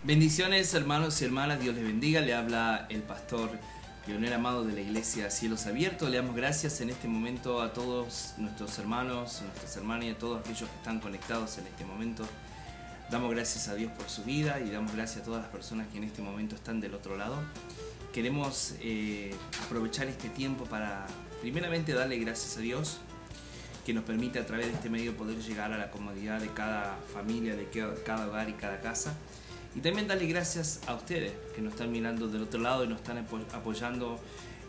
Bendiciones, hermanos y hermanas, Dios les bendiga. Le habla el pastor Leonel Amado de la iglesia Cielos Abiertos. Le damos gracias en este momento a todos nuestros hermanos, nuestras hermanas y a todos aquellos que están conectados en este momento. Damos gracias a Dios por su vida y damos gracias a todas las personas que en este momento están del otro lado. Queremos aprovechar este tiempo para primeramente darle gracias a Dios que nos permite a través de este medio poder llegar a la comodidad de cada familia, de cada hogar y cada casa. Y también darle gracias a ustedes que nos están mirando del otro lado y nos están apoyando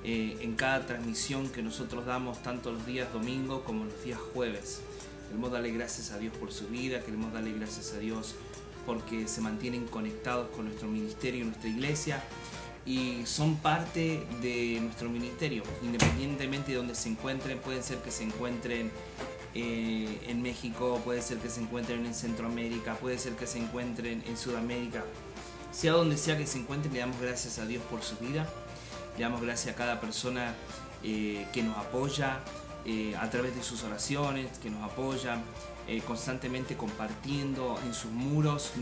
en cada transmisión que nosotros damos, tanto los días domingo como los días jueves. Queremos darle gracias a Dios por su vida, queremos darle gracias a Dios porque se mantienen conectados con nuestro ministerio, nuestra iglesia, y son parte de nuestro ministerio, independientemente de donde se encuentren. Puede ser que se encuentren en México, puede ser que se encuentren en Centroamérica, puede ser que se encuentren en Sudamérica. Sea donde sea que se encuentren, le damos gracias a Dios por su vida, le damos gracias a cada persona que nos apoya a través de sus oraciones, que nos apoya constantemente compartiendo en sus muros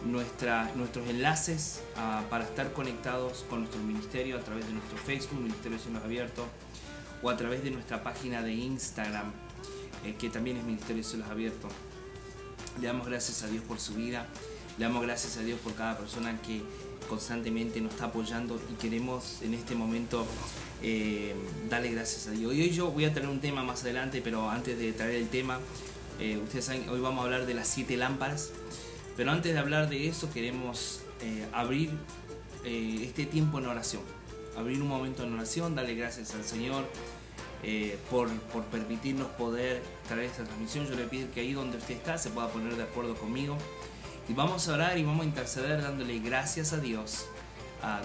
nuestros enlaces para estar conectados con nuestro ministerio a través de nuestro Facebook, Ministerio de Cielos Abiertos, o a través de nuestra página de Instagram, que también es Ministerio de Cielos Abiertos. Le damos gracias a Dios por su vida, le damos gracias a Dios por cada persona que constantemente nos está apoyando, y queremos en este momento darle gracias a Dios. Y hoy yo voy a traer un tema más adelante, pero antes de traer el tema, ustedes saben, hoy vamos a hablar de las 7 lámparas. Pero antes de hablar de eso, queremos abrir este tiempo en oración. Abrir un momento en oración, darle gracias al Señor por permitirnos poder traer esta transmisión. Yo le pido que ahí donde usted está se pueda poner de acuerdo conmigo. Y vamos a orar y vamos a interceder dándole gracias a Dios,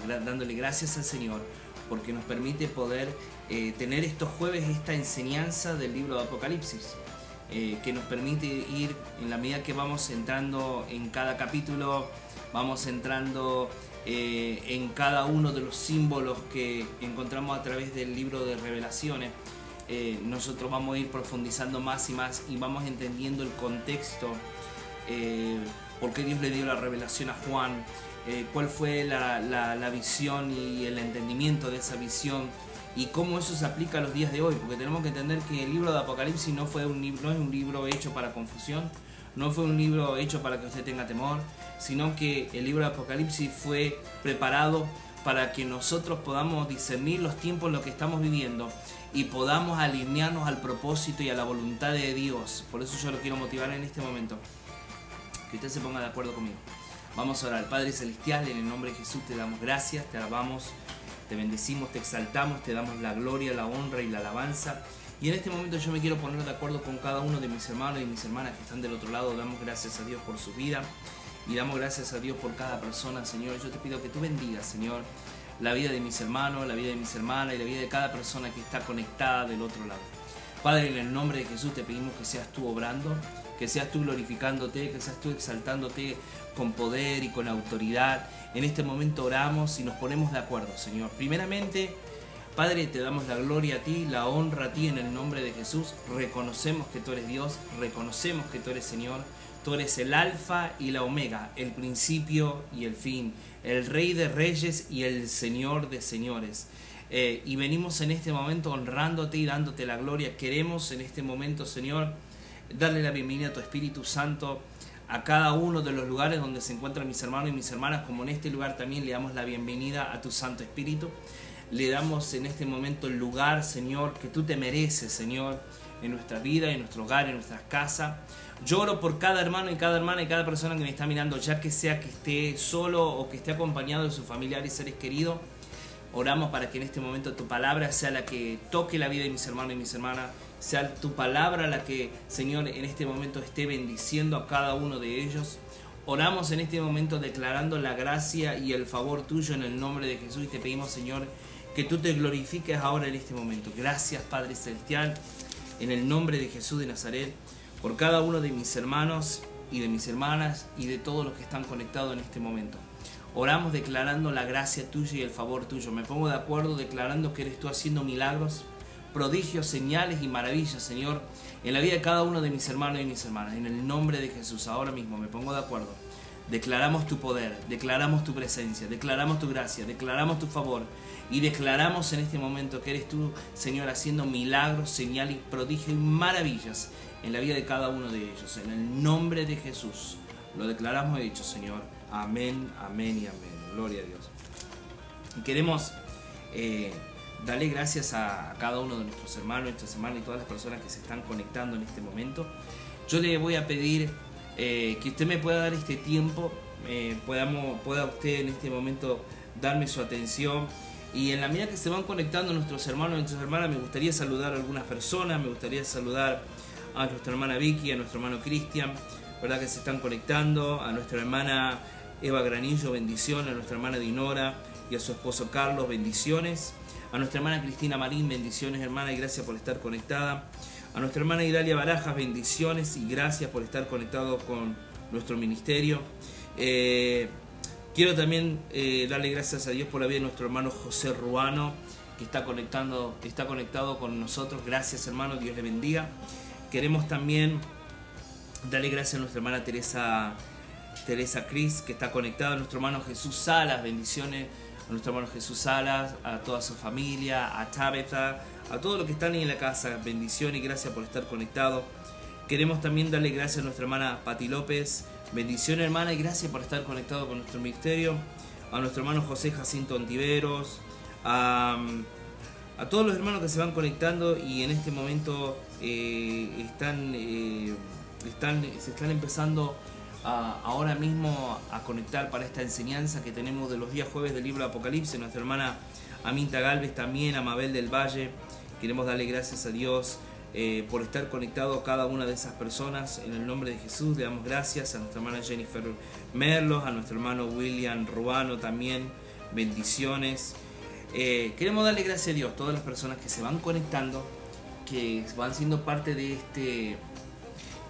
dándole gracias al Señor, porque nos permite poder tener estos jueves esta enseñanza del libro de Apocalipsis. Que nos permite ir, en la medida que vamos entrando en cada capítulo, vamos entrando en cada uno de los símbolos que encontramos a través del libro de Revelaciones. Nosotros vamos a ir profundizando más y más y vamos entendiendo el contexto, por qué Dios le dio la revelación a Juan, cuál fue la visión y el entendimiento de esa visión, y cómo eso se aplica a los días de hoy, porque tenemos que entender que el libro de Apocalipsis no es un libro hecho para confusión, no fue un libro hecho para que usted tenga temor, sino que el libro de Apocalipsis fue preparado para que nosotros podamos discernir los tiempos en los que estamos viviendo y podamos alinearnos al propósito y a la voluntad de Dios. Por eso yo lo quiero motivar en este momento, que usted se ponga de acuerdo conmigo. Vamos a orar. Padre Celestial, en el nombre de Jesús te damos gracias, te alabamos, te bendecimos, te exaltamos, te damos la gloria, la honra y la alabanza. Y en este momento yo me quiero poner de acuerdo con cada uno de mis hermanos y mis hermanas que están del otro lado. Damos gracias a Dios por su vida y damos gracias a Dios por cada persona, Señor. Yo te pido que tú bendigas, Señor, la vida de mis hermanos, la vida de mis hermanas y la vida de cada persona que está conectada del otro lado. Padre, en el nombre de Jesús te pedimos que seas tú obrando, que seas tú glorificándote, que seas tú exaltándote con poder y con autoridad. En este momento oramos y nos ponemos de acuerdo, Señor. Primeramente, Padre, te damos la gloria a ti, la honra a ti en el nombre de Jesús. Reconocemos que tú eres Dios, reconocemos que tú eres Señor. Tú eres el alfa y la omega, el principio y el fin, el Rey de reyes y el Señor de señores. Y venimos en este momento honrándote y dándote la gloria. Queremos en este momento, Señor, darle la bienvenida a tu Espíritu Santo a cada uno de los lugares donde se encuentran mis hermanos y mis hermanas, como en este lugar también le damos la bienvenida a tu Santo Espíritu. Le damos en este momento el lugar, Señor, que tú te mereces, Señor, en nuestra vida, en nuestro hogar, en nuestras casas. Lloro por cada hermano y cada hermana y cada persona que me está mirando, ya que sea que esté solo o que esté acompañado de sus familiares y seres queridos. Oramos para que en este momento tu palabra sea la que toque la vida de mis hermanos y mis hermanas, sea tu palabra la que, Señor, en este momento esté bendiciendo a cada uno de ellos. Oramos en este momento declarando la gracia y el favor tuyo en el nombre de Jesús, y te pedimos, Señor, que tú te glorifiques ahora en este momento. Gracias, Padre Celestial, en el nombre de Jesús de Nazaret, por cada uno de mis hermanos y de mis hermanas y de todos los que están conectados en este momento. Oramos declarando la gracia tuya y el favor tuyo. Me pongo de acuerdo declarando que eres tú haciendo milagros, prodigios, señales y maravillas, Señor, en la vida de cada uno de mis hermanos y mis hermanas. En el nombre de Jesús, ahora mismo me pongo de acuerdo Declaramos tu poder, declaramos tu presencia, declaramos tu gracia, declaramos tu favor y declaramos en este momento que eres tú, Señor, haciendo milagros, señales, prodigios y maravillas en la vida de cada uno de ellos. En el nombre de Jesús lo declaramos hecho, Señor. Amén, amén y amén. Gloria a Dios. Y queremos darle gracias a cada uno de nuestros hermanos, nuestras hermanas y todas las personas que se están conectando en este momento. Yo le voy a pedir que usted me pueda dar este tiempo, pueda usted en este momento darme su atención, y en la medida que se van conectando nuestros hermanos y nuestras hermanas, me gustaría saludar a algunas personas, me gustaría saludar a nuestra hermana Vicky, a nuestro hermano Cristian, ¿verdad?, que se están conectando, a nuestra hermana Eva Granillo, bendiciones, a nuestra hermana Dinora y a su esposo Carlos, bendiciones, a nuestra hermana Cristina Marín, bendiciones hermana y gracias por estar conectada, a nuestra hermana Idalia Barajas, bendiciones y gracias por estar conectado con nuestro ministerio. Quiero también darle gracias a Dios por la vida de nuestro hermano José Ruano, que está conectado con nosotros. Gracias hermano, Dios le bendiga. Queremos también darle gracias a nuestra hermana Teresa Cris, que está conectada, a nuestro hermano Jesús Salas, bendiciones a nuestro hermano Jesús Salas, a toda su familia, a Tabitha, a todos los que están ahí en la casa, bendiciones y gracias por estar conectado. Queremos también darle gracias a nuestra hermana Pati López, bendiciones hermana y gracias por estar conectado con nuestro ministerio, a nuestro hermano José Jacinto Ontiveros, a todos los hermanos que se van conectando y en este momento se están empezando ahora mismo a conectar para esta enseñanza que tenemos de los días jueves del libro de Apocalipsis. Nuestra hermana Aminta Galvez también, a Mabel del Valle, queremos darle gracias a Dios por estar conectado a cada una de esas personas. En el nombre de Jesús le damos gracias a nuestra hermana Jennifer Merlos, a nuestro hermano William Ruano también, bendiciones. Queremos darle gracias a Dios, todas las personas que se van conectando, que van siendo parte de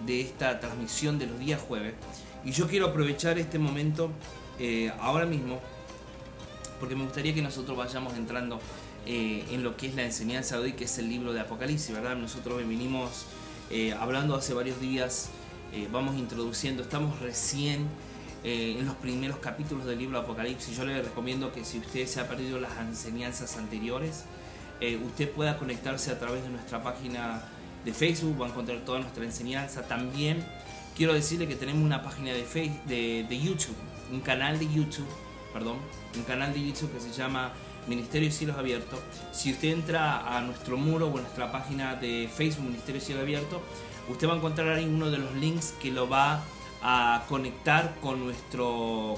esta transmisión de los días jueves. Y yo quiero aprovechar este momento ahora mismo, porque me gustaría que nosotros vayamos entrando en lo que es la enseñanza de hoy, que es el libro de Apocalipsis, ¿verdad? Nosotros venimos hablando hace varios días, vamos introduciendo, estamos recién en los primeros capítulos del libro de Apocalipsis. Yo le recomiendo que si usted se ha perdido las enseñanzas anteriores, usted pueda conectarse a través de nuestra página de Facebook, va a encontrar toda nuestra enseñanza. También quiero decirle que tenemos una página de YouTube, un canal de YouTube que se llama Ministerio de Cielos Abiertos. Si usted entra a nuestro muro o a nuestra página de Facebook, Ministerio de Cielos Abiertos, usted va a encontrar ahí uno de los links que lo va a conectar con nuestro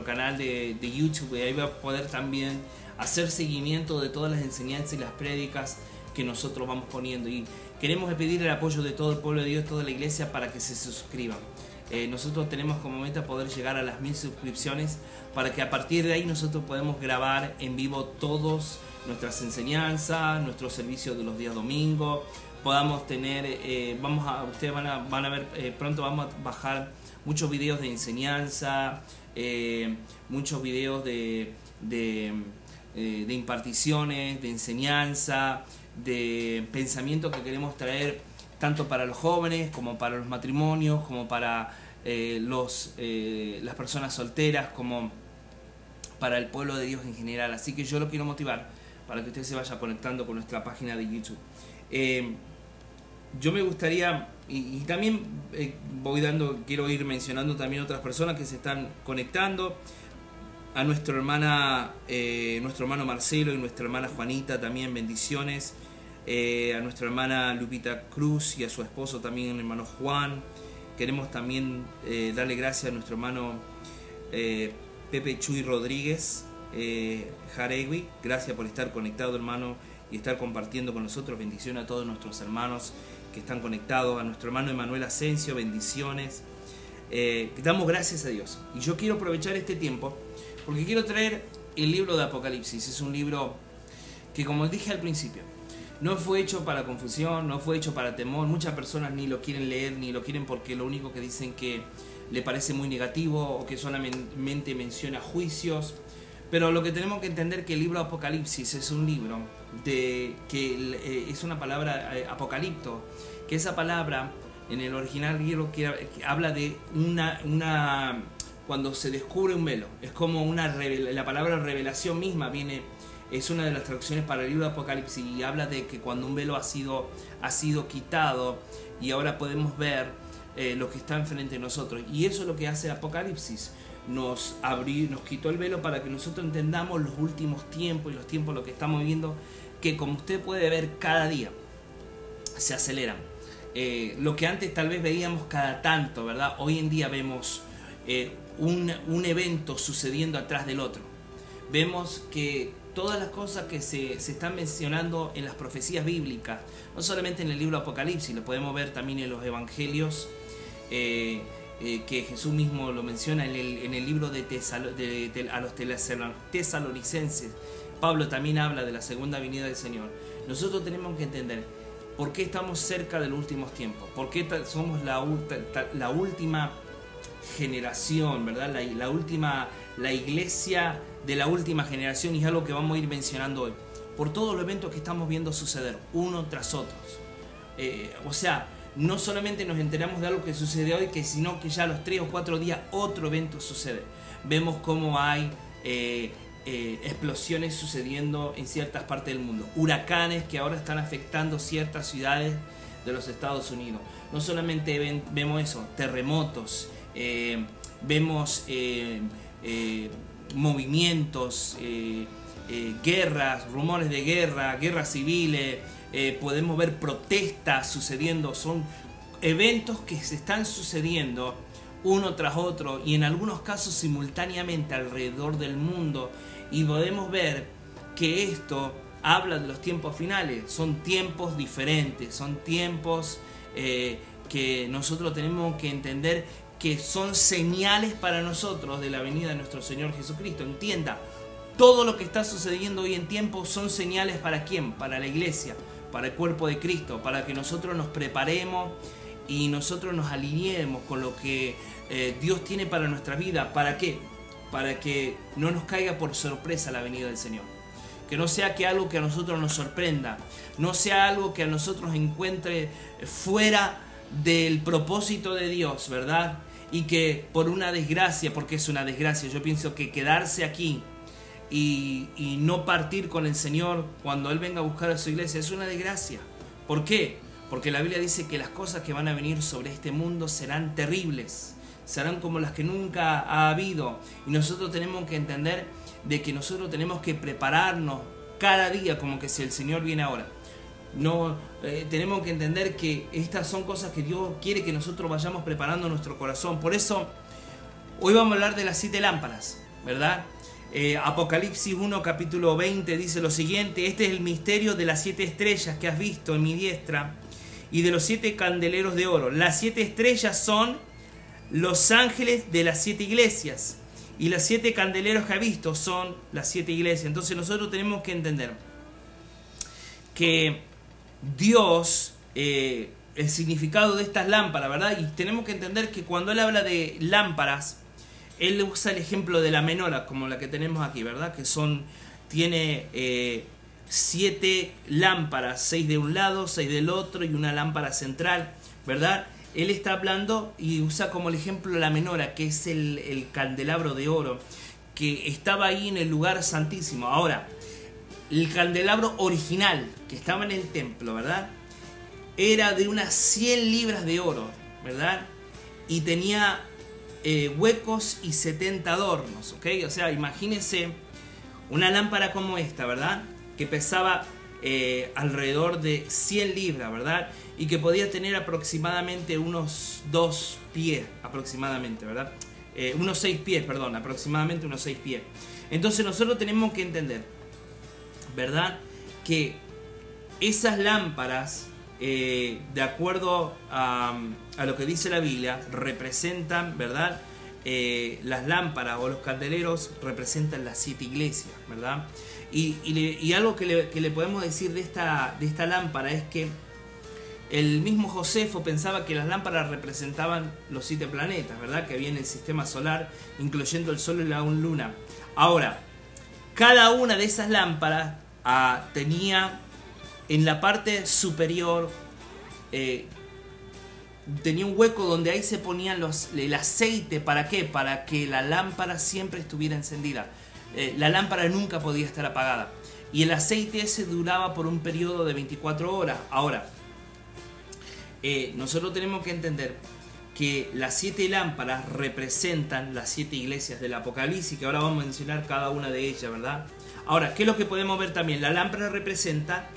canal de YouTube, y ahí va a poder también hacer seguimiento de todas las enseñanzas y las prédicas que nosotros vamos poniendo. Y queremos pedir el apoyo de todo el pueblo de Dios, toda la iglesia, para que se suscriban. Nosotros tenemos como meta poder llegar a las 1000 suscripciones, para que a partir de ahí nosotros podamos grabar en vivo todas nuestras enseñanzas, nuestros servicios de los días domingos, podamos tener, ustedes van a ver, pronto vamos a bajar muchos videos de enseñanza, muchos videos de imparticiones, de enseñanza, de pensamientos que queremos traer tanto para los jóvenes como para los matrimonios, como para las personas solteras, como para el pueblo de Dios en general. Así que yo lo quiero motivar para que usted se vaya conectando con nuestra página de YouTube. Yo me gustaría, y también quiero ir mencionando también otras personas que se están conectando. A nuestro hermano Marcelo y nuestra hermana Juanita también, bendiciones. A nuestra hermana Lupita Cruz y a su esposo también, el hermano Juan. Queremos también darle gracias a nuestro hermano Pepe Chuy Rodríguez Jaregui. Gracias por estar conectado, hermano, y estar compartiendo con nosotros. Bendiciones a todos nuestros hermanos que están conectados. A nuestro hermano Emanuel Asensio, bendiciones. Damos gracias a Dios. Y yo quiero aprovechar este tiempo porque quiero traer el libro de Apocalipsis. Es un libro que, como dije al principio, no fue hecho para confusión, no fue hecho para temor. Muchas personas ni lo quieren leer, ni lo quieren porque lo único que dicen que le parece muy negativo o que solamente menciona juicios. Pero lo que tenemos que entender es que el libro de Apocalipsis es un libro es una palabra apocalipto, que esa palabra en el original griego que habla de una cuando se descubre un velo. Es como la palabra revelación misma viene, es una de las traducciones para el libro de Apocalipsis, y habla de que cuando un velo ha sido quitado y ahora podemos ver lo que está enfrente de nosotros. Y eso es lo que hace Apocalipsis. Nos quitó el velo para que nosotros entendamos los últimos tiempos y los tiempos lo que estamos viviendo, que como usted puede ver cada día se aceleran. Lo que antes tal vez veíamos cada tanto, ¿verdad? Hoy en día vemos un evento sucediendo atrás del otro. Vemos que todas las cosas que se están mencionando en las profecías bíblicas, no solamente en el libro Apocalipsis, lo podemos ver también en los evangelios, que Jesús mismo lo menciona en el libro a los tesalonicenses. Pablo también habla de la segunda venida del Señor. Nosotros tenemos que entender por qué estamos cerca de los últimos tiempos, por qué somos la última generación, ¿verdad? La iglesia de la última generación, y es algo que vamos a ir mencionando hoy, por todos los eventos que estamos viendo suceder uno tras otros. O sea, no solamente nos enteramos de algo que sucede hoy, sino que ya a los 3 o 4 días otro evento sucede. Vemos cómo hay explosiones sucediendo en ciertas partes del mundo, huracanes que ahora están afectando ciertas ciudades de los Estados Unidos. No solamente vemos eso, terremotos, vemos movimientos, guerras, rumores de guerras civiles, podemos ver protestas sucediendo. Son eventos que se están sucediendo uno tras otro, y en algunos casos simultáneamente alrededor del mundo, y podemos ver que esto habla de los tiempos finales. Son tiempos diferentes, son tiempos que nosotros tenemos que entender que son señales para nosotros de la venida de nuestro Señor Jesucristo. Entienda, todo lo que está sucediendo hoy en tiempo son señales. ¿Para quién? Para la iglesia, para el cuerpo de Cristo, para que nosotros nos preparemos y nosotros nos alineemos con lo que Dios tiene para nuestra vida. ¿Para qué? Para que no nos caiga por sorpresa la venida del Señor. Que no sea que algo que a nosotros nos sorprenda, no sea algo que a nosotros encuentre fuera del propósito de Dios, ¿verdad? Y que por una desgracia, porque es una desgracia, yo pienso que quedarse aquí y no partir con el Señor cuando Él venga a buscar a su iglesia es una desgracia. ¿Por qué? Porque la Biblia dice que las cosas que van a venir sobre este mundo serán terribles, serán como las que nunca ha habido, y nosotros tenemos que entender de que nosotros tenemos que prepararnos cada día como que si el Señor viene ahora. No, tenemos que entender que estas son cosas que Dios quiere que nosotros vayamos preparando nuestro corazón. Por eso hoy vamos a hablar de las 7 lámparas, ¿verdad? Apocalipsis 1 capítulo 20 dice lo siguiente: este es el misterio de las 7 estrellas que has visto en mi diestra y de los 7 candeleros de oro. Las 7 estrellas son los ángeles de las 7 iglesias, y los 7 candeleros que has visto son las 7 iglesias. Entonces nosotros tenemos que entender que Dios, el significado de estas lámparas, ¿verdad? Y tenemos que entender que cuando Él habla de lámparas, Él usa el ejemplo de la menora, como la que tenemos aquí, ¿verdad? Que tiene 7 lámparas, 6 de un lado, 6 del otro y una lámpara central, ¿verdad? Él está hablando y usa como el ejemplo la menora, que es el candelabro de oro, que estaba ahí en el lugar santísimo. Ahora, el candelabro original que estaba en el templo, ¿verdad? Era de unas 100 libras de oro, ¿verdad? Y tenía huecos y 70 adornos, ¿ok? O sea, imagínense una lámpara como esta, ¿verdad? Que pesaba alrededor de 100 libras, ¿verdad? Y que podía tener aproximadamente unos 2 pies, aproximadamente, ¿verdad? Unos 6 pies, perdón, aproximadamente unos 6 pies. Entonces nosotros tenemos que entender, ¿verdad? Que esas lámparas, de acuerdo a lo que dice la Biblia, representan, ¿verdad? Las lámparas o los candeleros representan las 7 iglesias, ¿verdad? Y algo que le podemos decir de esta lámpara es que el mismo Josefo pensaba que las lámparas representaban los 7 planetas, ¿verdad? Que había en el sistema solar, incluyendo el Sol y la Luna. Ahora, cada una de esas lámparas tenía en la parte superior tenía un hueco donde ahí se ponían el aceite. ¿Para qué? Para que la lámpara siempre estuviera encendida. La lámpara nunca podía estar apagada. Y el aceite ese duraba por un periodo de 24 horas. Ahora, nosotros tenemos que entender que las 7 lámparas representan las 7 iglesias del Apocalipsis, que ahora vamos a mencionar cada una de ellas, ¿verdad? Ahora, ¿qué es lo que podemos ver también? La lámpara representa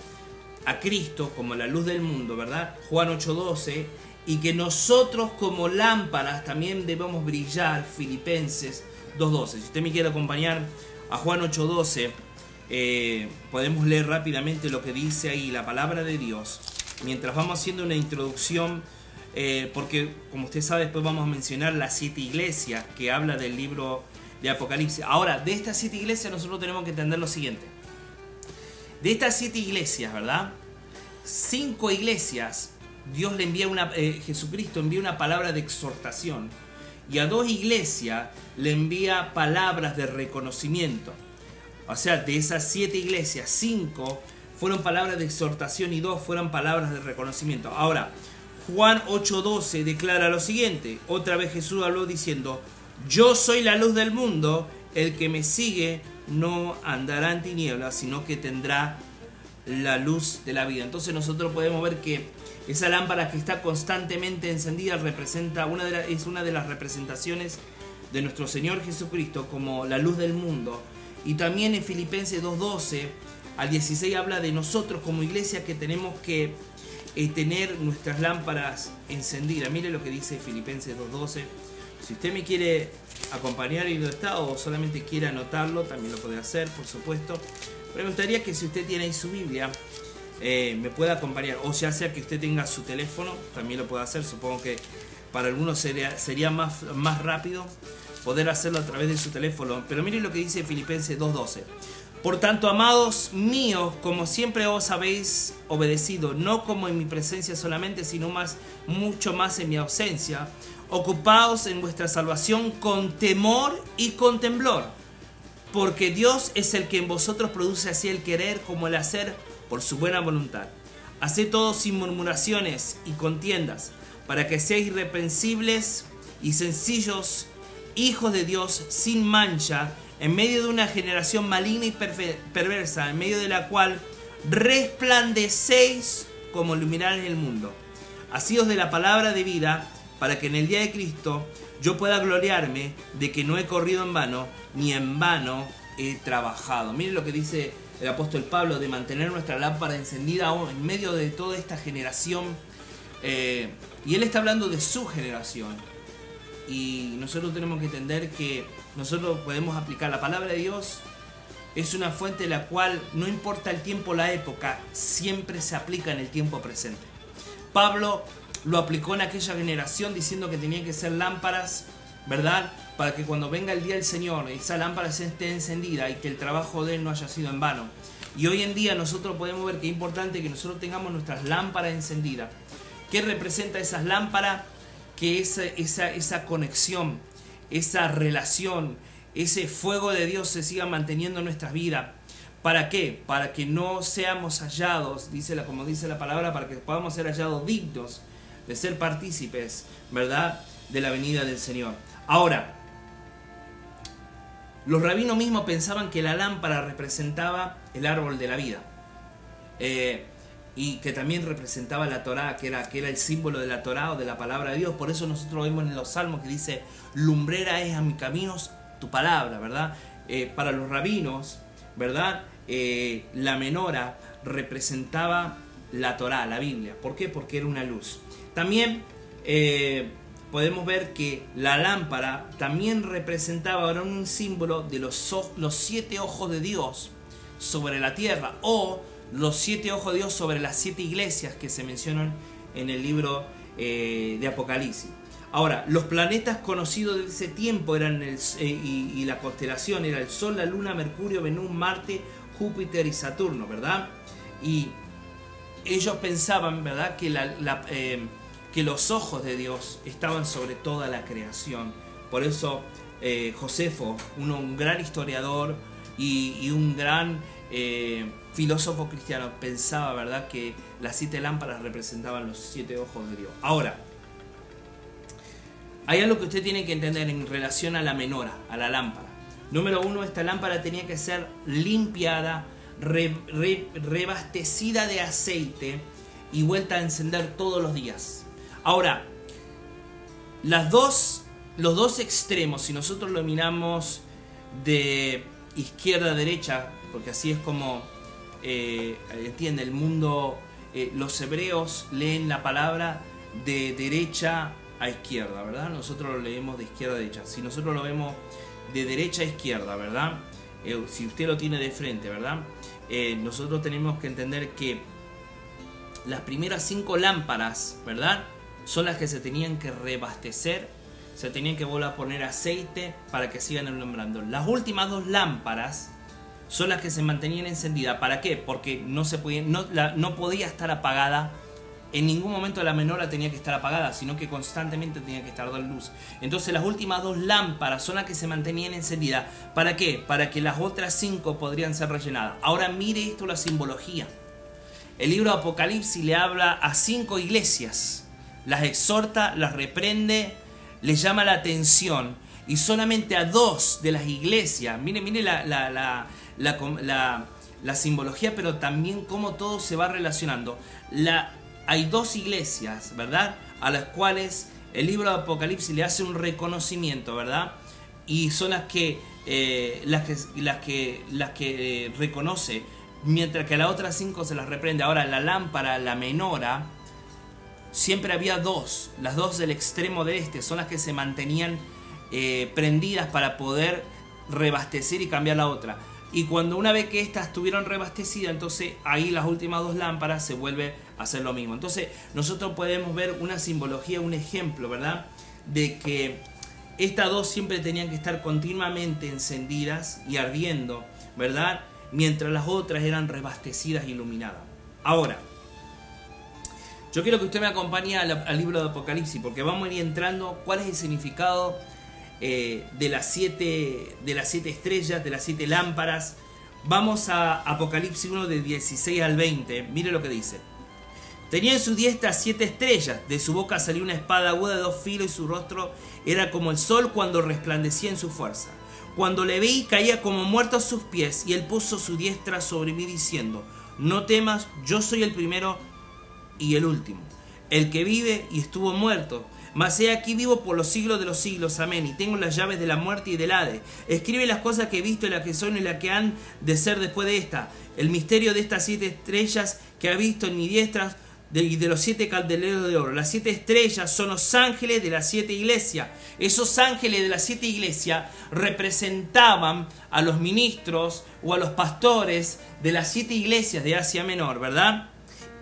a Cristo como la luz del mundo, ¿verdad? Juan 8:12, y que nosotros como lámparas también debemos brillar, Filipenses 2:12. Si usted me quiere acompañar a Juan 8:12, podemos leer rápidamente lo que dice ahí la palabra de Dios, mientras vamos haciendo una introducción, porque como usted sabe, después vamos a mencionar las 7 iglesias que habla del libro de Apocalipsis. Ahora, de estas 7 iglesias nosotros tenemos que entender lo siguiente. De estas 7 iglesias, ¿verdad? 5 iglesias, Dios le envía Jesucristo envía una palabra de exhortación, y a 2 iglesias le envía palabras de reconocimiento. O sea, de esas 7 iglesias, 5 fueron palabras de exhortación y 2 fueron palabras de reconocimiento. Ahora, Juan 8:12 declara lo siguiente. Otra vez Jesús habló diciendo: yo soy la luz del mundo, el que me sigue no andará en tinieblas, sino que tendrá la luz de la vida. Entonces nosotros podemos ver que esa lámpara que está constantemente encendida es una de las representaciones de nuestro Señor Jesucristo como la luz del mundo. Y también en Filipenses 2:12 al 16 habla de nosotros como iglesia que tenemos que tener nuestras lámparas encendidas. Mire lo que dice Filipenses 2:12. Si usted me quiere acompañar y lo está, o solamente quiere anotarlo, también lo puede hacer, por supuesto. Pero me gustaría que si usted tiene ahí su Biblia, me pueda acompañar, o ya sea que usted tenga su teléfono, también lo puede hacer. Supongo que para algunos sería más rápido poder hacerlo a través de su teléfono. Pero miren lo que dice Filipenses 2:12. Por tanto, amados míos, como siempre os habéis obedecido, no como en mi presencia solamente, sino mucho más en mi ausencia, ocupaos en vuestra salvación con temor y con temblor, porque Dios es el que en vosotros produce así el querer como el hacer por su buena voluntad. Haced todo sin murmuraciones y contiendas, para que seáis irreprensibles y sencillos, hijos de Dios sin mancha, en medio de una generación maligna y perversa, en medio de la cual resplandecéis como luminares en el mundo. Asíos de la palabra de vida, para que en el día de Cristo yo pueda gloriarme de que no he corrido en vano, ni en vano he trabajado. Miren lo que dice el apóstol Pablo, de mantener nuestra lámpara encendida en medio de toda esta generación. Y él está hablando de su generación. Y nosotros tenemos que entender que nosotros podemos aplicar la palabra de Dios. Es una fuente de la cual no importa el tiempo, la época, siempre se aplica en el tiempo presente. Pablo lo aplicó en aquella generación diciendo que tenían que ser lámparas, ¿verdad? Para que cuando venga el día del Señor, esa lámpara esté encendida y que el trabajo de Él no haya sido en vano. Y hoy en día nosotros podemos ver que es importante que nosotros tengamos nuestras lámparas encendidas. ¿Qué representa esas lámparas? Que esa conexión, esa relación, ese fuego de Dios se siga manteniendo en nuestras vidas. ¿Para qué? Para que no seamos hallados, como dice la palabra, para que podamos ser hallados dignos de ser partícipes, ¿verdad?, de la venida del Señor. Ahora, los rabinos mismos pensaban que la lámpara representaba el árbol de la vida. Y que también representaba la Torá, que era el símbolo de la Torá o de la palabra de Dios. Por eso nosotros vemos en los Salmos que dice: lumbrera es a mis caminos tu palabra, ¿verdad? Para los rabinos, ¿verdad? La menora representaba la Torá, la Biblia. ¿Por qué? Porque era una luz. También podemos ver que la lámpara también representaba, era un símbolo de los 7 ojos de Dios sobre la tierra, o los 7 ojos de Dios sobre las 7 iglesias que se mencionan en el libro de Apocalipsis. Ahora, los planetas conocidos de ese tiempo eran y la constelación era el Sol, la Luna, Mercurio, Venus, Marte, Júpiter y Saturno, ¿verdad? Y ellos pensaban, ¿verdad?, que los ojos de Dios estaban sobre toda la creación. Por eso Josefo, un gran historiador y un gran filósofo cristiano, pensaba, ¿verdad?, que las 7 lámparas representaban los 7 ojos de Dios. Ahora, hay algo que usted tiene que entender en relación a la menora, a la lámpara. Número uno, esta lámpara tenía que ser limpiada, rebastecida de aceite y vuelta a encender todos los días. Ahora, los dos extremos, si nosotros lo miramos de izquierda a derecha, porque así es como entiende el mundo, los hebreos leen la palabra de derecha a izquierda, ¿verdad? Nosotros lo leemos de izquierda a derecha. Si nosotros lo vemos de derecha a izquierda, ¿verdad? Si usted lo tiene de frente, ¿verdad? Nosotros tenemos que entender que las primeras 5 lámparas, ¿verdad?, son las que se tenían que reabastecer, se tenían que volver a poner aceite para que sigan alumbrando. Las últimas 2 lámparas son las que se mantenían encendidas. ¿Para qué? Porque no podía estar apagada. En ningún momento la menora tenía que estar apagada, sino que constantemente tenía que estar dando luz. Entonces las últimas 2 lámparas son las que se mantenían encendidas. ¿Para qué? Para que las otras 5 podrían ser rellenadas. Ahora mire esto, la simbología. El libro de Apocalipsis le habla a 5 iglesias. Las exhorta, las reprende, les llama la atención. Y solamente a 2 de las iglesias, mire la simbología, pero también cómo todo se va relacionando. Hay 2 iglesias, ¿verdad?, a las cuales el libro de Apocalipsis le hace un reconocimiento, ¿verdad? Y son las que reconoce, mientras que a las otras 5 se las reprende. Ahora, la lámpara, la menora, siempre había 2. Las 2 del extremo de este son las que se mantenían prendidas para poder reabastecer y cambiar la otra. Y cuando una vez que estas estuvieron reabastecidas, entonces ahí las últimas 2 lámparas se vuelve a hacer lo mismo. Entonces nosotros podemos ver una simbología, un ejemplo, ¿verdad?, de que estas 2 siempre tenían que estar continuamente encendidas y ardiendo, ¿verdad?, mientras las otras eran reabastecidas e iluminadas. Ahora, yo quiero que usted me acompañe al libro de Apocalipsis, porque vamos a ir entrando cuál es el significado de las 7 estrellas, de las 7 lámparas. Vamos a Apocalipsis 1 de 16 al 20. Mire lo que dice. Tenía en su diestra 7 estrellas, de su boca salía una espada aguda de 2 filos y su rostro era como el sol cuando resplandecía en su fuerza. Cuando le vi caía como muerto a sus pies, y él puso su diestra sobre mí diciendo: no temas, yo soy el primero y el último, el que vive y estuvo muerto. Mas he aquí vivo por los siglos de los siglos, amén, y tengo las llaves de la muerte y del Hades. Escribe las cosas que he visto y las que son y las que han de ser después de esta. El misterio de estas 7 estrellas que ha visto en mi diestra y de los 7 candeleros de oro. Las 7 estrellas son los ángeles de las 7 iglesias. Esos ángeles de las 7 iglesias representaban a los ministros o a los pastores de las 7 iglesias de Asia Menor, ¿verdad?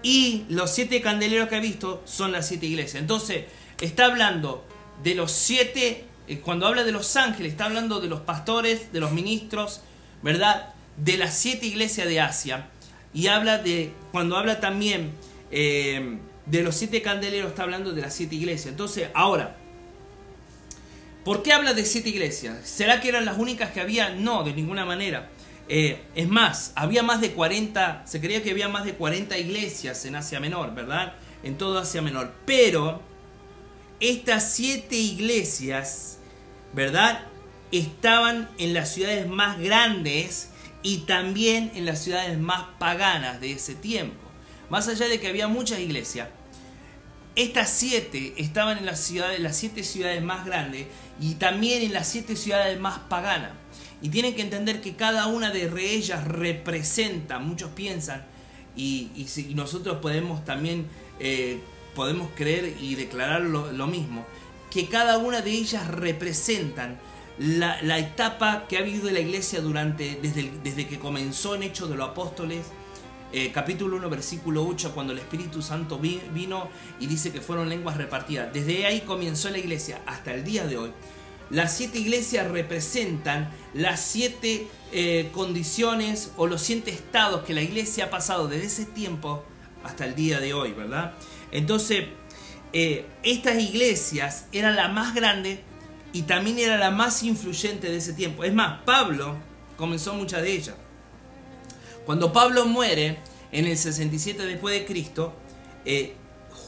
Y los 7 candeleros que ha visto son las 7 iglesias. Entonces, está hablando de los 7, cuando habla de los ángeles, está hablando de los pastores, de los ministros, ¿verdad?, de las 7 iglesias de Asia. Y cuando habla también de los 7 candeleros, está hablando de las 7 iglesias. Entonces, ahora, ¿por qué habla de 7 iglesias? ¿Será que eran las únicas que había? No, de ninguna manera. Es más, había más de 40, se creía que había más de 40 iglesias en Asia Menor, ¿verdad?, en todo Asia Menor. Pero estas 7 iglesias, ¿verdad?, estaban en las ciudades más grandes y también en las ciudades más paganas de ese tiempo. Más allá de que había muchas iglesias, estas 7 estaban en las 7 ciudades más grandes y también en las 7 ciudades más paganas. Y tienen que entender que cada una de ellas representa, muchos piensan, y nosotros podemos también podemos creer y declarar lo mismo, que cada una de ellas representan la etapa que ha vivido la iglesia desde que comenzó en Hechos de los Apóstoles, capítulo 1, versículo 8, cuando el Espíritu Santo vino y dice que fueron lenguas repartidas. Desde ahí comenzó la iglesia hasta el día de hoy. Las 7 iglesias representan las 7 condiciones o los 7 estados que la iglesia ha pasado desde ese tiempo hasta el día de hoy, ¿verdad? Entonces, estas iglesias eran la más grande y también era la más influyente de ese tiempo. Es más, Pablo comenzó muchas de ellas. Cuando Pablo muere en el 67 después de Cristo,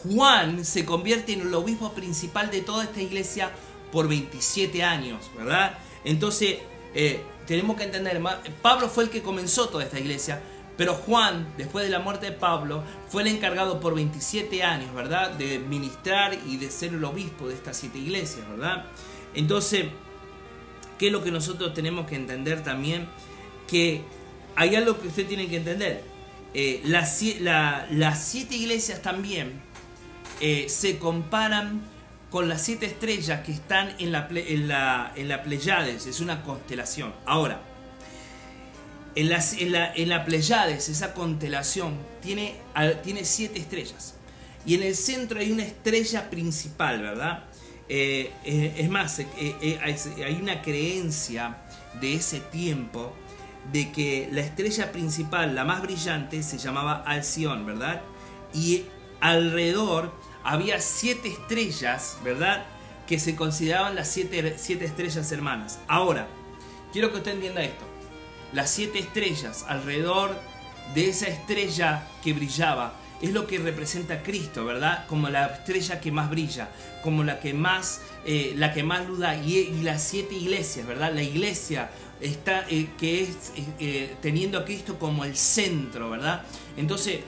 Juan se convierte en el obispo principal de toda esta iglesia por 27 años, ¿verdad? Entonces, tenemos que entender, Pablo fue el que comenzó toda esta iglesia, pero Juan, después de la muerte de Pablo, fue el encargado por 27 años, ¿verdad?, de ministrar y de ser el obispo de estas 7 iglesias, ¿verdad? Entonces, ¿qué es lo que nosotros tenemos que entender también? Que hay algo que usted tiene que entender. Las 7 iglesias también se comparan con las 7 estrellas que están en la Pleiades. Es una constelación. Ahora, en la Pleiades, esa constelación tiene 7 estrellas. Y en el centro hay una estrella principal, ¿verdad? Es más, hay una creencia de ese tiempo de que la estrella principal, la más brillante, se llamaba Alción, ¿verdad? Y alrededor había 7 estrellas, ¿verdad?, que se consideraban las 7 estrellas hermanas. Ahora, quiero que usted entienda esto. Las 7 estrellas alrededor de esa estrella que brillaba es lo que representa a Cristo, ¿verdad? Como la estrella que más brilla, como la que más luz da. Y las 7 iglesias, ¿verdad? La iglesia está que es teniendo a Cristo como el centro, ¿verdad? Entonces,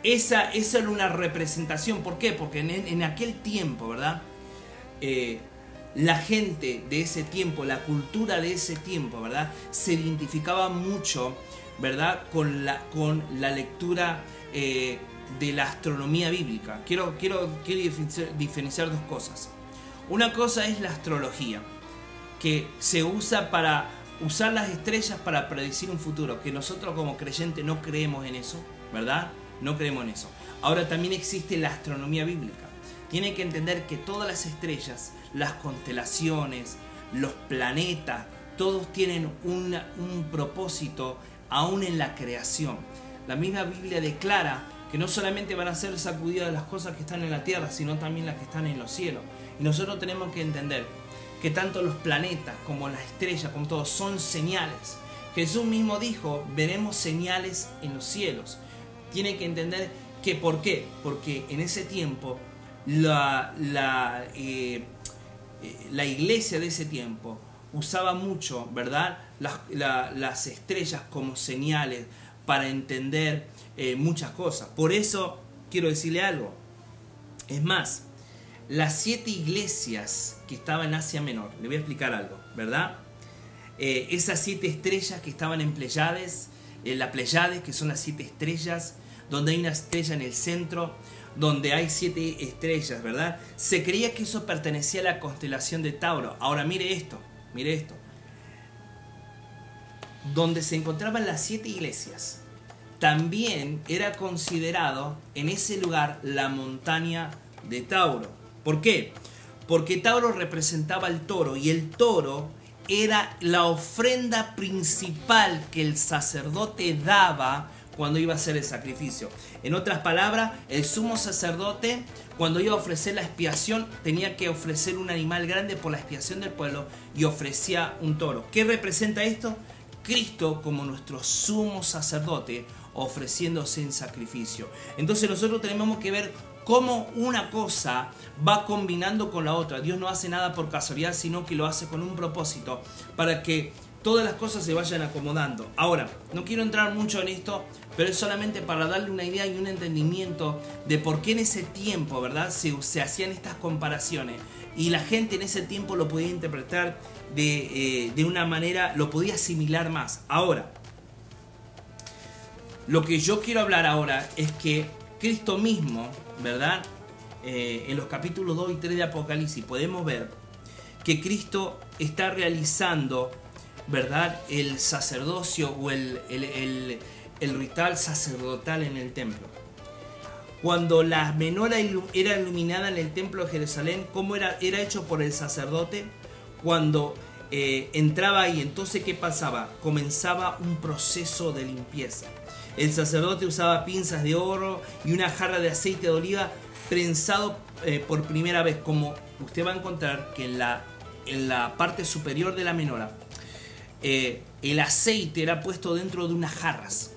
esa era una representación. ¿Por qué? Porque en aquel tiempo, ¿verdad?, la gente de ese tiempo, la cultura de ese tiempo, ¿verdad?, se identificaba mucho, ¿verdad?, con la lectura de la astronomía bíblica. Quiero diferenciar 2 cosas. Una cosa es la astrología, que se usa para usar las estrellas para predecir un futuro, que nosotros como creyentes no creemos en eso, ¿verdad? No creemos en eso. Ahora también existe la astronomía bíblica. Tienen que entender que todas las estrellas, las constelaciones, los planetas, todos tienen un propósito aún en la creación. La misma Biblia declara que no solamente van a ser sacudidas las cosas que están en la tierra, sino también las que están en los cielos. Y nosotros tenemos que entender que tanto los planetas como las estrellas, como todos, son señales. Jesús mismo dijo, veremos señales en los cielos. Tienen que entender que ¿por qué? Porque en ese tiempo la iglesia de ese tiempo usaba mucho, ¿verdad?, las estrellas como señales para entender muchas cosas. Por eso quiero decirle algo. Es más, las 7 iglesias que estaban en Asia Menor, le voy a explicar algo, ¿verdad? Esas 7 estrellas que estaban en Pleiades, la Pleiades, que son las 7 estrellas, donde hay una estrella en el centro, donde hay 7 estrellas, ¿verdad? Se creía que eso pertenecía a la constelación de Tauro. Ahora mire esto. Donde se encontraban las 7 iglesias, también era considerado en ese lugar la montaña de Tauro. ¿Por qué? Porque Tauro representaba el toro, y el toro era la ofrenda principal que el sacerdote daba cuando iba a hacer el sacrificio. En otras palabras, el sumo sacerdote, cuando iba a ofrecer la expiación, tenía que ofrecer un animal grande por la expiación del pueblo, y ofrecía un toro. ¿Qué representa esto? Cristo como nuestro sumo sacerdote, ofreciéndose en sacrificio. Entonces nosotros tenemos que ver cómo una cosa va combinando con la otra. Dios no hace nada por casualidad, sino que lo hace con un propósito, para que todas las cosas se vayan acomodando. Ahora, no quiero entrar mucho en esto, pero es solamente para darle una idea y un entendimiento de por qué en ese tiempo, ¿verdad?, se hacían estas comparaciones, y la gente en ese tiempo lo podía interpretar de una manera, lo podía asimilar más. Ahora, lo que yo quiero hablar ahora es que Cristo mismo, ¿verdad?, en los capítulos 2 y 3 de Apocalipsis podemos ver que Cristo está realizando, ¿verdad?, el sacerdocio o el ritual sacerdotal en el templo. Cuando la menorá era iluminada en el templo de Jerusalén, ¿cómo era hecho por el sacerdote? Cuando entraba ahí, entonces ¿qué pasaba? Comenzaba un proceso de limpieza. El sacerdote usaba pinzas de oro y una jarra de aceite de oliva prensado por primera vez, como usted va a encontrar que en la parte superior de la menorá, el aceite era puesto dentro de unas jarras,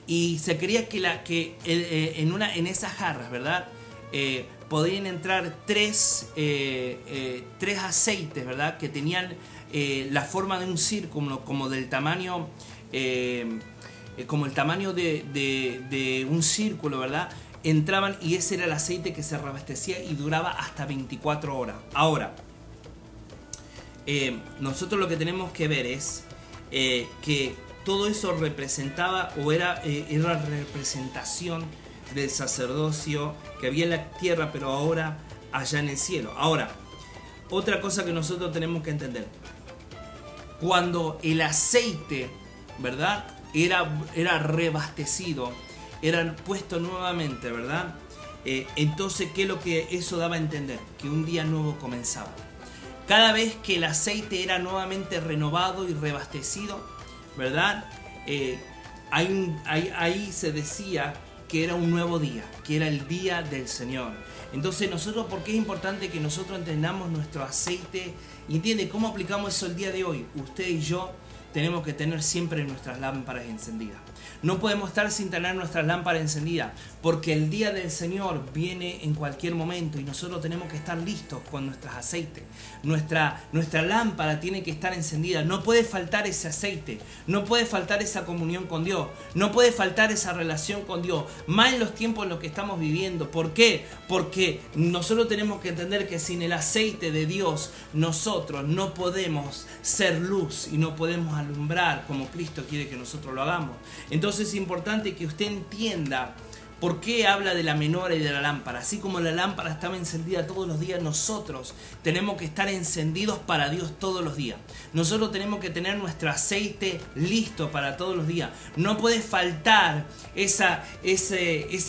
y se creía que en esas jarras, ¿verdad?, podían entrar tres aceites, ¿verdad? Que tenían la forma de un círculo, como del tamaño, como el tamaño de un círculo, ¿verdad? Entraban y ese era el aceite que se reabastecía y duraba hasta 24 horas. Ahora, nosotros lo que tenemos que ver es que todo eso representaba o era representación del sacerdocio que había en la tierra, pero ahora allá en el cielo. Ahora, otra cosa que nosotros tenemos que entender: cuando el aceite, ¿verdad?, era reabastecido, era puesto nuevamente, ¿verdad? Entonces, ¿qué es lo que eso daba a entender? Que un día nuevo comenzaba. Cada vez que el aceite era nuevamente renovado y reabastecido, ¿verdad? Ahí se decía que era un nuevo día, que era el día del Señor. Entonces nosotros, ¿por qué es importante que nosotros entendamos nuestro aceite? Y entiende cómo aplicamos eso el día de hoy. Usted y yo tenemos que tener siempre nuestras lámparas encendidas. No podemos estar sin tener nuestras lámparas encendidas, porque el día del Señor viene en cualquier momento y nosotros tenemos que estar listos con nuestros aceites. Nuestra lámpara tiene que estar encendida. No puede faltar ese aceite, no puede faltar esa comunión con Dios, no puede faltar esa relación con Dios, más en los tiempos en los que estamos viviendo. ¿Por qué? Porque nosotros tenemos que entender que sin el aceite de Dios nosotros no podemos ser luz y no podemos alumbrar como Cristo quiere que nosotros lo hagamos. Entonces es importante que usted entienda por qué habla de la menorá y de la lámpara. Así como la lámpara estaba encendida todos los días, nosotros tenemos que estar encendidos para Dios todos los días. Nosotros tenemos que tener nuestro aceite listo para todos los días. No puede faltar esa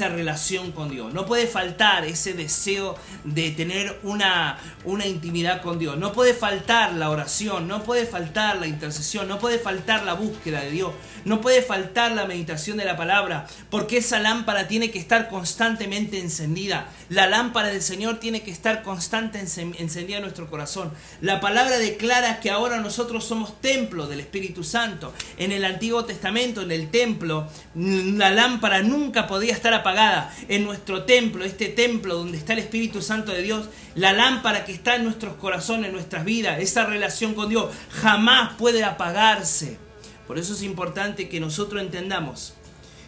relación con Dios. No puede faltar ese deseo de tener una intimidad con Dios. No puede faltar la oración, no puede faltar la intercesión, no puede faltar la búsqueda de Dios. No puede faltar la meditación de la palabra, porque esa lámpara tiene que estar constantemente encendida. La lámpara del Señor tiene que estar constantemente encendida en nuestro corazón. La palabra declara que ahora nosotros somos templo del Espíritu Santo. En el Antiguo Testamento, en el templo, la lámpara nunca podía estar apagada. En nuestro templo, este templo donde está el Espíritu Santo de Dios, la lámpara que está en nuestros corazones, en nuestras vidas, esa relación con Dios, jamás puede apagarse. Por eso es importante que nosotros entendamos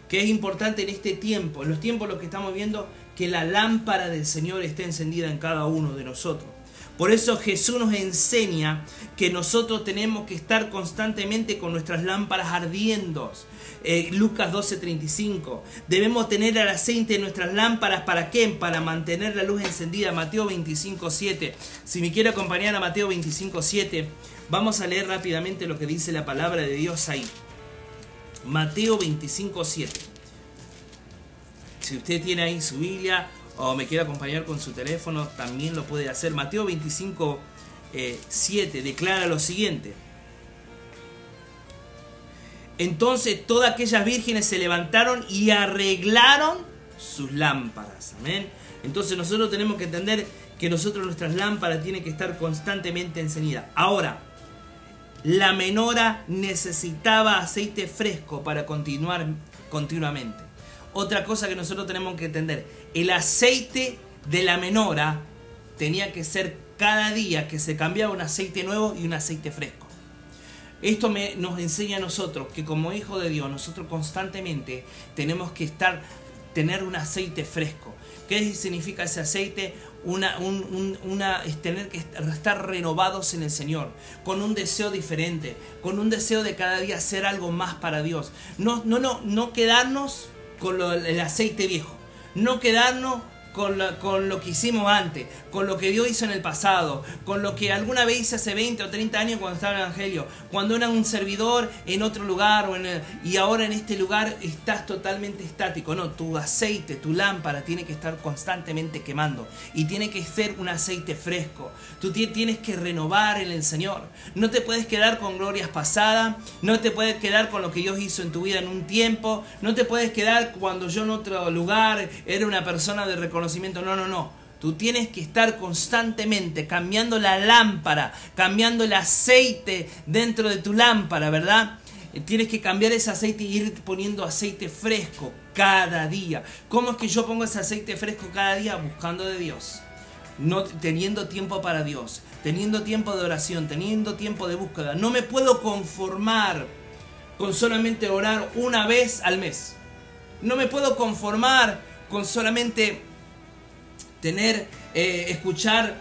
que es importante en este tiempo, en los tiempos en los que estamos viendo, que la lámpara del Señor esté encendida en cada uno de nosotros. Por eso Jesús nos enseña que nosotros tenemos que estar constantemente con nuestras lámparas ardiendo. Lucas 12:35. Debemos tener el aceite en nuestras lámparas. ¿Para qué? Para mantener la luz encendida. Mateo 25:7. Si me quiere acompañar a Mateo 25:7, vamos a leer rápidamente lo que dice la palabra de Dios ahí. Mateo 25:7. Si usted tiene ahí su Biblia o me quiere acompañar con su teléfono, también lo puede hacer. Mateo 25:7 declara lo siguiente: entonces todas aquellas vírgenes se levantaron y arreglaron sus lámparas. Amén. Entonces nosotros tenemos que entender que nuestras lámparas tienen que estar constantemente encendidas. Ahora, la menorá necesitaba aceite fresco para continuar continuamente. Otra cosa que nosotros tenemos que entender: el aceite de la menorá tenía que ser cada día que se cambiaba un aceite nuevo y un aceite fresco. Esto nos enseña a nosotros que como hijos de Dios, nosotros constantemente tenemos que tener un aceite fresco. ¿Qué significa ese aceite? Es tener que estar renovados en el Señor, con un deseo diferente, con un deseo de cada día hacer algo más para Dios. No quedarnos con el aceite viejo, no quedarnos con lo que hicimos antes, con lo que Dios hizo en el pasado, con lo que alguna vez hice hace 20 o 30 años cuando estaba en el Evangelio, cuando era un servidor en otro lugar y ahora en este lugar estás totalmente estático. No, tu aceite, tu lámpara tiene que estar constantemente quemando y tiene que ser un aceite fresco. Tú tienes que renovar en el Señor. No te puedes quedar con glorias pasadas, no te puedes quedar con lo que Dios hizo en tu vida en un tiempo, no te puedes quedar cuando yo en otro lugar era una persona de reconocimiento. No. Tú tienes que estar constantemente cambiando la lámpara, cambiando el aceite dentro de tu lámpara, ¿verdad? Tienes que cambiar ese aceite y ir poniendo aceite fresco cada día. ¿Cómo es que yo pongo ese aceite fresco cada día? Buscando de Dios. No, teniendo tiempo para Dios, teniendo tiempo de oración, teniendo tiempo de búsqueda. No me puedo conformar con solamente orar una vez al mes. No me puedo conformar con solamente escuchar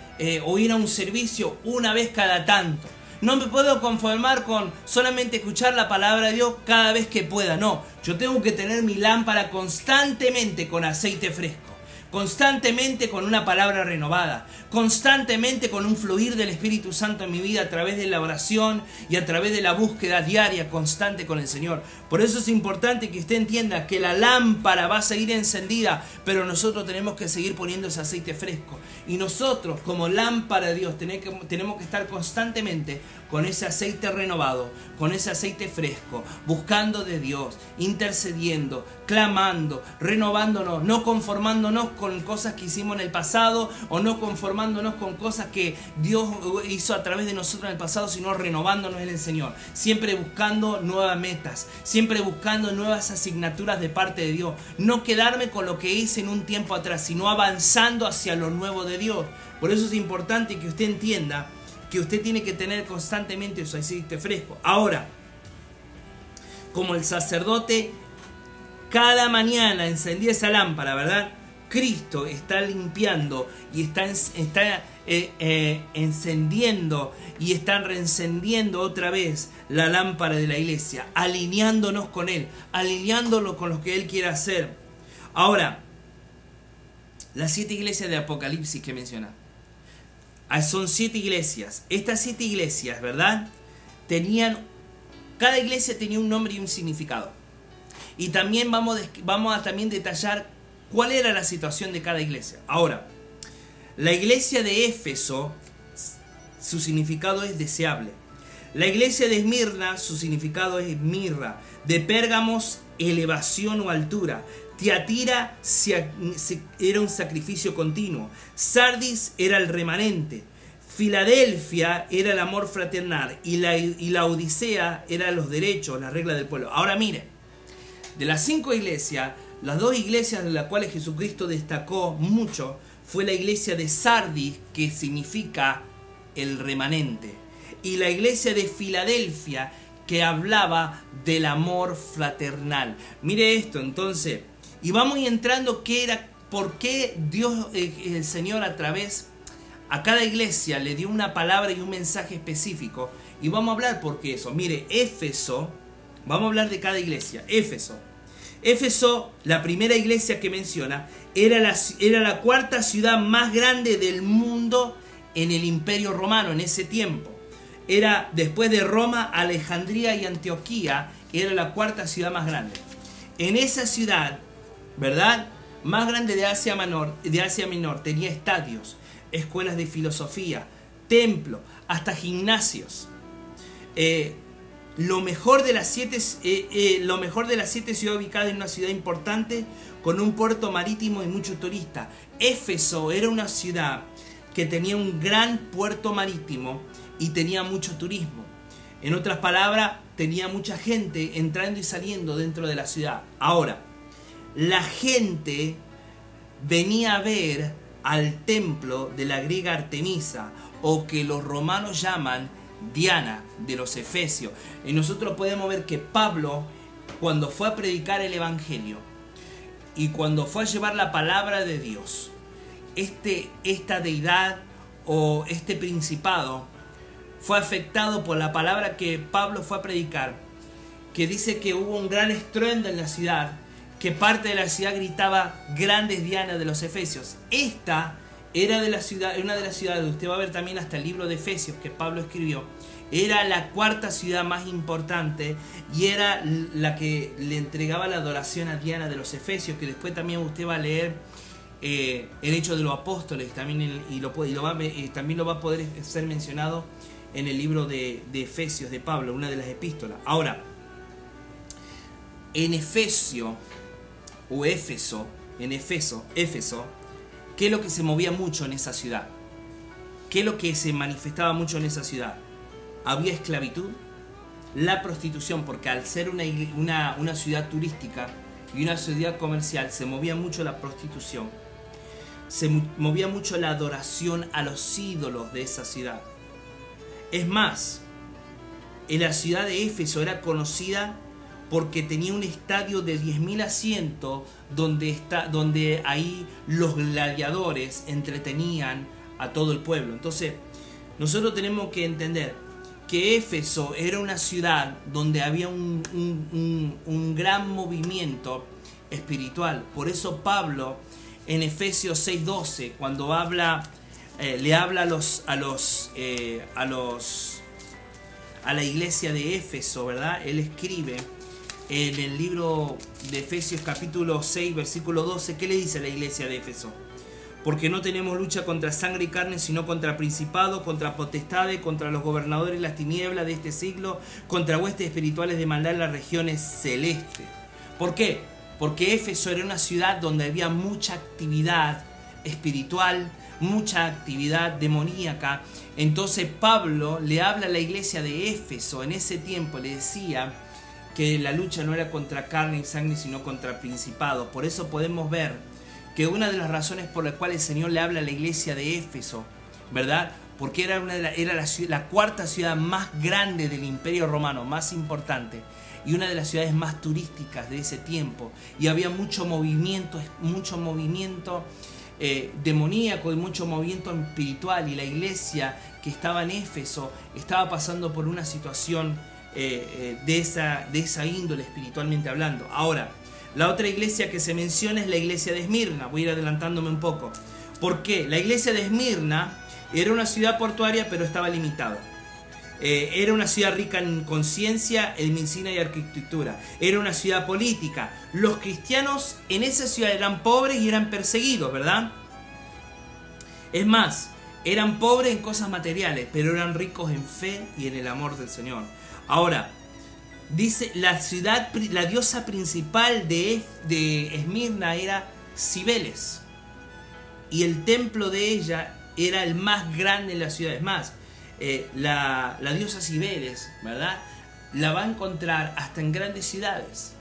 o ir a un servicio una vez cada tanto. No me puedo conformar con solamente escuchar la palabra de Dios cada vez que pueda. No, yo tengo que tener mi lámpara constantemente con aceite fresco. Constantemente con una palabra renovada, constantemente con un fluir del Espíritu Santo en mi vida a través de la oración y a través de la búsqueda diaria constante con el Señor. Por eso es importante que usted entienda que la lámpara va a seguir encendida, pero nosotros tenemos que seguir poniendo ese aceite fresco. Y nosotros, como lámpara de Dios, tenemos que estar constantemente con ese aceite renovado, con ese aceite fresco, buscando de Dios, intercediendo, clamando, renovándonos, no conformándonos con cosas que hicimos en el pasado o no conformándonos con cosas que Dios hizo a través de nosotros en el pasado, sino renovándonos en el Señor, siempre buscando nuevas metas, siempre buscando nuevas asignaturas de parte de Dios, no quedarme con lo que hice en un tiempo atrás, sino avanzando hacia lo nuevo de Dios. Por eso es importante que usted entienda que usted tiene que tener constantemente su aceite fresco. Ahora, como el sacerdote cada mañana encendía esa lámpara, ¿verdad? Cristo está limpiando y está encendiendo y está reencendiendo otra vez la lámpara de la iglesia, alineándonos con Él, alineándolo con lo que Él quiere hacer. Ahora, las 7 iglesias de Apocalipsis que menciona, son 7 iglesias. Estas 7 iglesias, ¿verdad? Cada iglesia tenía un nombre y un significado. Y también vamos a también detallar cuál era la situación de cada iglesia. Ahora, la iglesia de Éfeso, su significado es deseable. La iglesia de Esmirna, su significado es mirra. De Pérgamos, elevación o altura. Tiatira era un sacrificio continuo. Sardis era el remanente. Filadelfia era el amor fraternal. Y la Odisea era los derechos, la regla del pueblo. Ahora mire, de las 5 iglesias, las 2 iglesias de las cuales Jesucristo destacó mucho fue la iglesia de Sardis, que significa el remanente, y la iglesia de Filadelfia, que hablaba del amor fraternal. Mire esto, entonces, y vamos entrando por qué Dios, el Señor, a cada iglesia le dio una palabra y un mensaje específico, y vamos a hablar por qué eso. Mire, Éfeso, vamos a hablar de cada iglesia. Éfeso, la primera iglesia que menciona, era la 4ª ciudad más grande del mundo en el Imperio Romano en ese tiempo. Era, después de Roma, Alejandría y Antioquía, era la 4ª ciudad más grande. En esa ciudad, ¿verdad?, más grande de Asia Menor, tenía estadios, escuelas de filosofía, templos, hasta gimnasios. Lo mejor de las 7 ciudades ubicadas en una ciudad importante con un puerto marítimo y muchos turistas. Éfeso era una ciudad que tenía un gran puerto marítimo y tenía mucho turismo. En otras palabras, tenía mucha gente entrando y saliendo dentro de la ciudad. Ahora, la gente venía a ver al templo de la griega Artemisa, o que los romanos llaman Diana de los Efesios. Y nosotros podemos ver que Pablo, cuando fue a predicar el Evangelio y cuando fue a llevar la palabra de Dios, esta deidad o este principado fue afectado por la palabra que Pablo fue a predicar, que dice que hubo un gran estruendo en la ciudad, que parte de la ciudad gritaba grandes Diana de los Efesios. Esta era una de las ciudades, usted va a ver también hasta el libro de Efesios que Pablo escribió, era la 4ª ciudad más importante y era la que le entregaba la adoración a Diana de los Efesios, que después también usted va a leer el Hecho de los Apóstoles, también también lo va a poder ser mencionado en el libro de Efesios de Pablo, una de las epístolas. Ahora, en Éfeso, ¿qué es lo que se movía mucho en esa ciudad? ¿Qué es lo que se manifestaba mucho en esa ciudad? Había esclavitud, la prostitución, porque al ser una ciudad turística y una ciudad comercial se movía mucho la prostitución, se movía mucho la adoración a los ídolos de esa ciudad. Es más, en la ciudad de Éfeso era conocida porque tenía un estadio de 10.000 asientos donde ahí los gladiadores entretenían a todo el pueblo. Entonces, nosotros tenemos que entender que Éfeso era una ciudad donde había un gran movimiento espiritual. Por eso Pablo en Efesios 6:12, cuando le habla a la iglesia de Éfeso, ¿verdad? Él escribe en el libro de Efesios capítulo 6, versículo 12, ¿qué le dice a la iglesia de Éfeso? Porque no tenemos lucha contra sangre y carne, sino contra principados, contra potestades, contra los gobernadores de las tinieblas de este siglo, contra huestes espirituales de maldad en las regiones celestes. ¿Por qué? Porque Éfeso era una ciudad donde había mucha actividad espiritual, mucha actividad demoníaca. Entonces Pablo le habla a la iglesia de Éfeso en ese tiempo, le decía que la lucha no era contra carne y sangre, sino contra principados. Por eso podemos ver que una de las razones por las cuales el Señor le habla a la iglesia de Éfeso, ¿verdad? Porque era la cuarta ciudad más grande del Imperio Romano, más importante, y una de las ciudades más turísticas de ese tiempo, y había mucho movimiento demoníaco y mucho movimiento espiritual, y la iglesia que estaba en Éfeso estaba pasando por una situación de esa índole espiritualmente hablando. Ahora, la otra iglesia que se menciona es la iglesia de Esmirna. Voy a ir adelantándome un poco. ¿Por qué? La iglesia de Esmirna era una ciudad portuaria, pero estaba limitada. Era una ciudad rica en conciencia, en medicina y arquitectura. Era una ciudad política. Los cristianos en esa ciudad eran pobres y eran perseguidos, ¿verdad? Es más, eran pobres en cosas materiales, pero eran ricos en fe y en el amor del Señor. Ahora, dice, la diosa principal de Esmirna era Cibeles. Y el templo de ella era el más grande en la ciudad. Es más, la diosa Cibeles, ¿verdad? La va a encontrar hasta en grandes ciudades,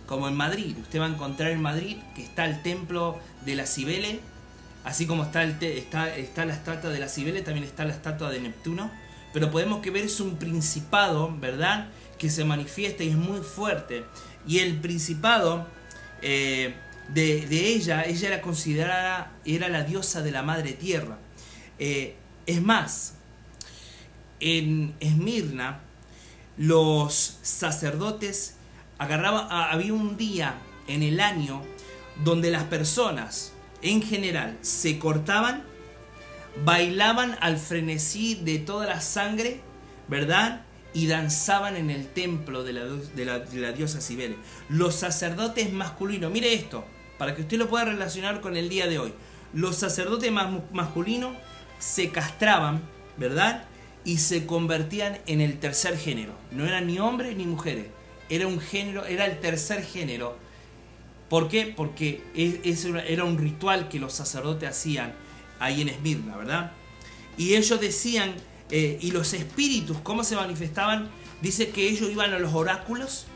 como en Madrid. Usted va a encontrar en Madrid que está el templo de la Cibele, así como está la estatua de la Cibele, también está la estatua de Neptuno. Pero podemos que ver es un principado, ¿verdad?, que se manifiesta y es muy fuerte. Y el principado de ella era considerada, era la diosa de la madre tierra. Es más, en Esmirna los sacerdotes había un día en el año donde las personas en general se cortaban, bailaban al frenesí de toda la sangre, ¿verdad?, y danzaban en el templo de la diosa Cibele. Los sacerdotes masculinos, mire esto, para que usted lo pueda relacionar con el día de hoy. Los sacerdotes masculinos se castraban, ¿verdad?, y se convertían en el tercer género. No eran ni hombres ni mujeres, era un género, era el tercer género. ¿Por qué? Porque era un ritual que los sacerdotes hacían ahí en Esmirna, ¿verdad? Y ellos decían, y los espíritus, ¿cómo se manifestaban? Dice que ellos iban a los oráculos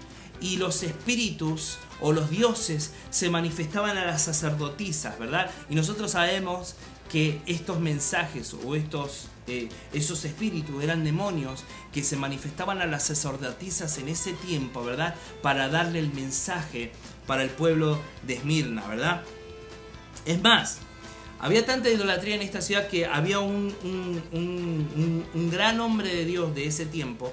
y los espíritus o los dioses se manifestaban a las sacerdotisas, ¿verdad? Y nosotros sabemos que estos mensajes o esos espíritus eran demonios que se manifestaban a las sacerdotisas en ese tiempo, ¿verdad? Para darle el mensaje para el pueblo de Esmirna, ¿verdad? Es más, había tanta idolatría en esta ciudad que había un gran hombre de Dios de ese tiempo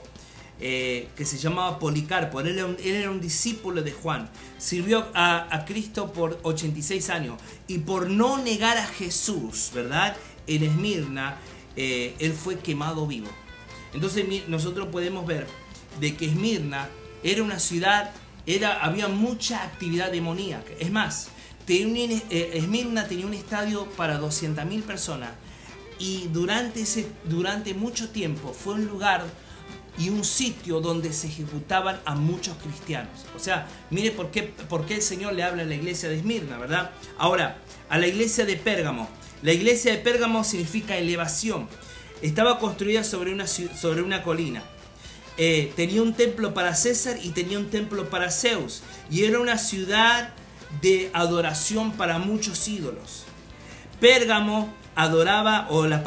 que se llamaba Policarpo. Él era un discípulo de Juan. Sirvió a Cristo por 86 años. Y por no negar a Jesús, ¿verdad?, en Esmirna, él fue quemado vivo. Entonces nosotros podemos ver de que Esmirna era una ciudad, había mucha actividad demoníaca. Es más, Esmirna tenía un estadio para 200.000 personas y durante mucho tiempo fue un lugar y un sitio donde se ejecutaban a muchos cristianos. O sea, mire por qué el Señor le habla a la iglesia de Esmirna, ¿verdad? Ahora, a la iglesia de Pérgamo. La iglesia de Pérgamo significa elevación. Estaba construida sobre una colina. tenía un templo para César y tenía un templo para Zeus. Y era una ciudad de adoración para muchos ídolos. Pérgamo adoraba, o la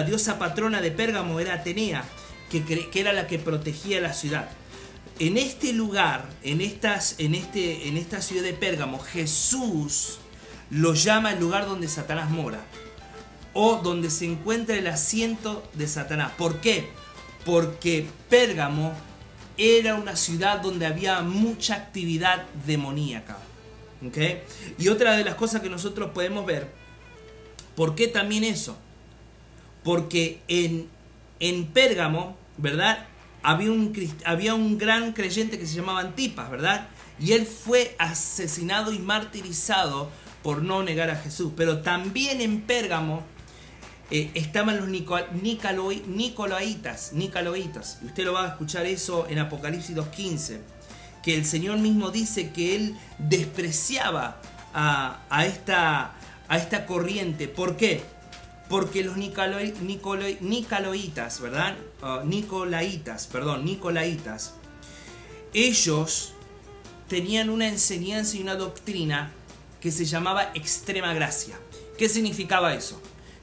diosa patrona de Pérgamo era Atenea, que era la que protegía la ciudad. En este lugar, en esta ciudad de Pérgamo, Jesús lo llama el lugar donde Satanás mora, o donde se encuentra el asiento de Satanás. ¿Por qué? Porque Pérgamo era una ciudad donde había mucha actividad demoníaca. ¿Okay? Y otra de las cosas que nosotros podemos ver, ¿por qué también eso? Porque en Pérgamo, ¿verdad?, había un gran creyente que se llamaba Antipas, ¿verdad? Y él fue asesinado y martirizado por no negar a Jesús. Pero también en Pérgamo estaban los nicolaitas. Y usted lo va a escuchar eso en Apocalipsis 2:15. Que el Señor mismo dice que Él despreciaba a esta corriente. ¿Por qué? Porque los nicolaitas, ¿verdad? Nicolaitas, ellos tenían una enseñanza y una doctrina que se llamaba extrema gracia. ¿Qué significaba eso?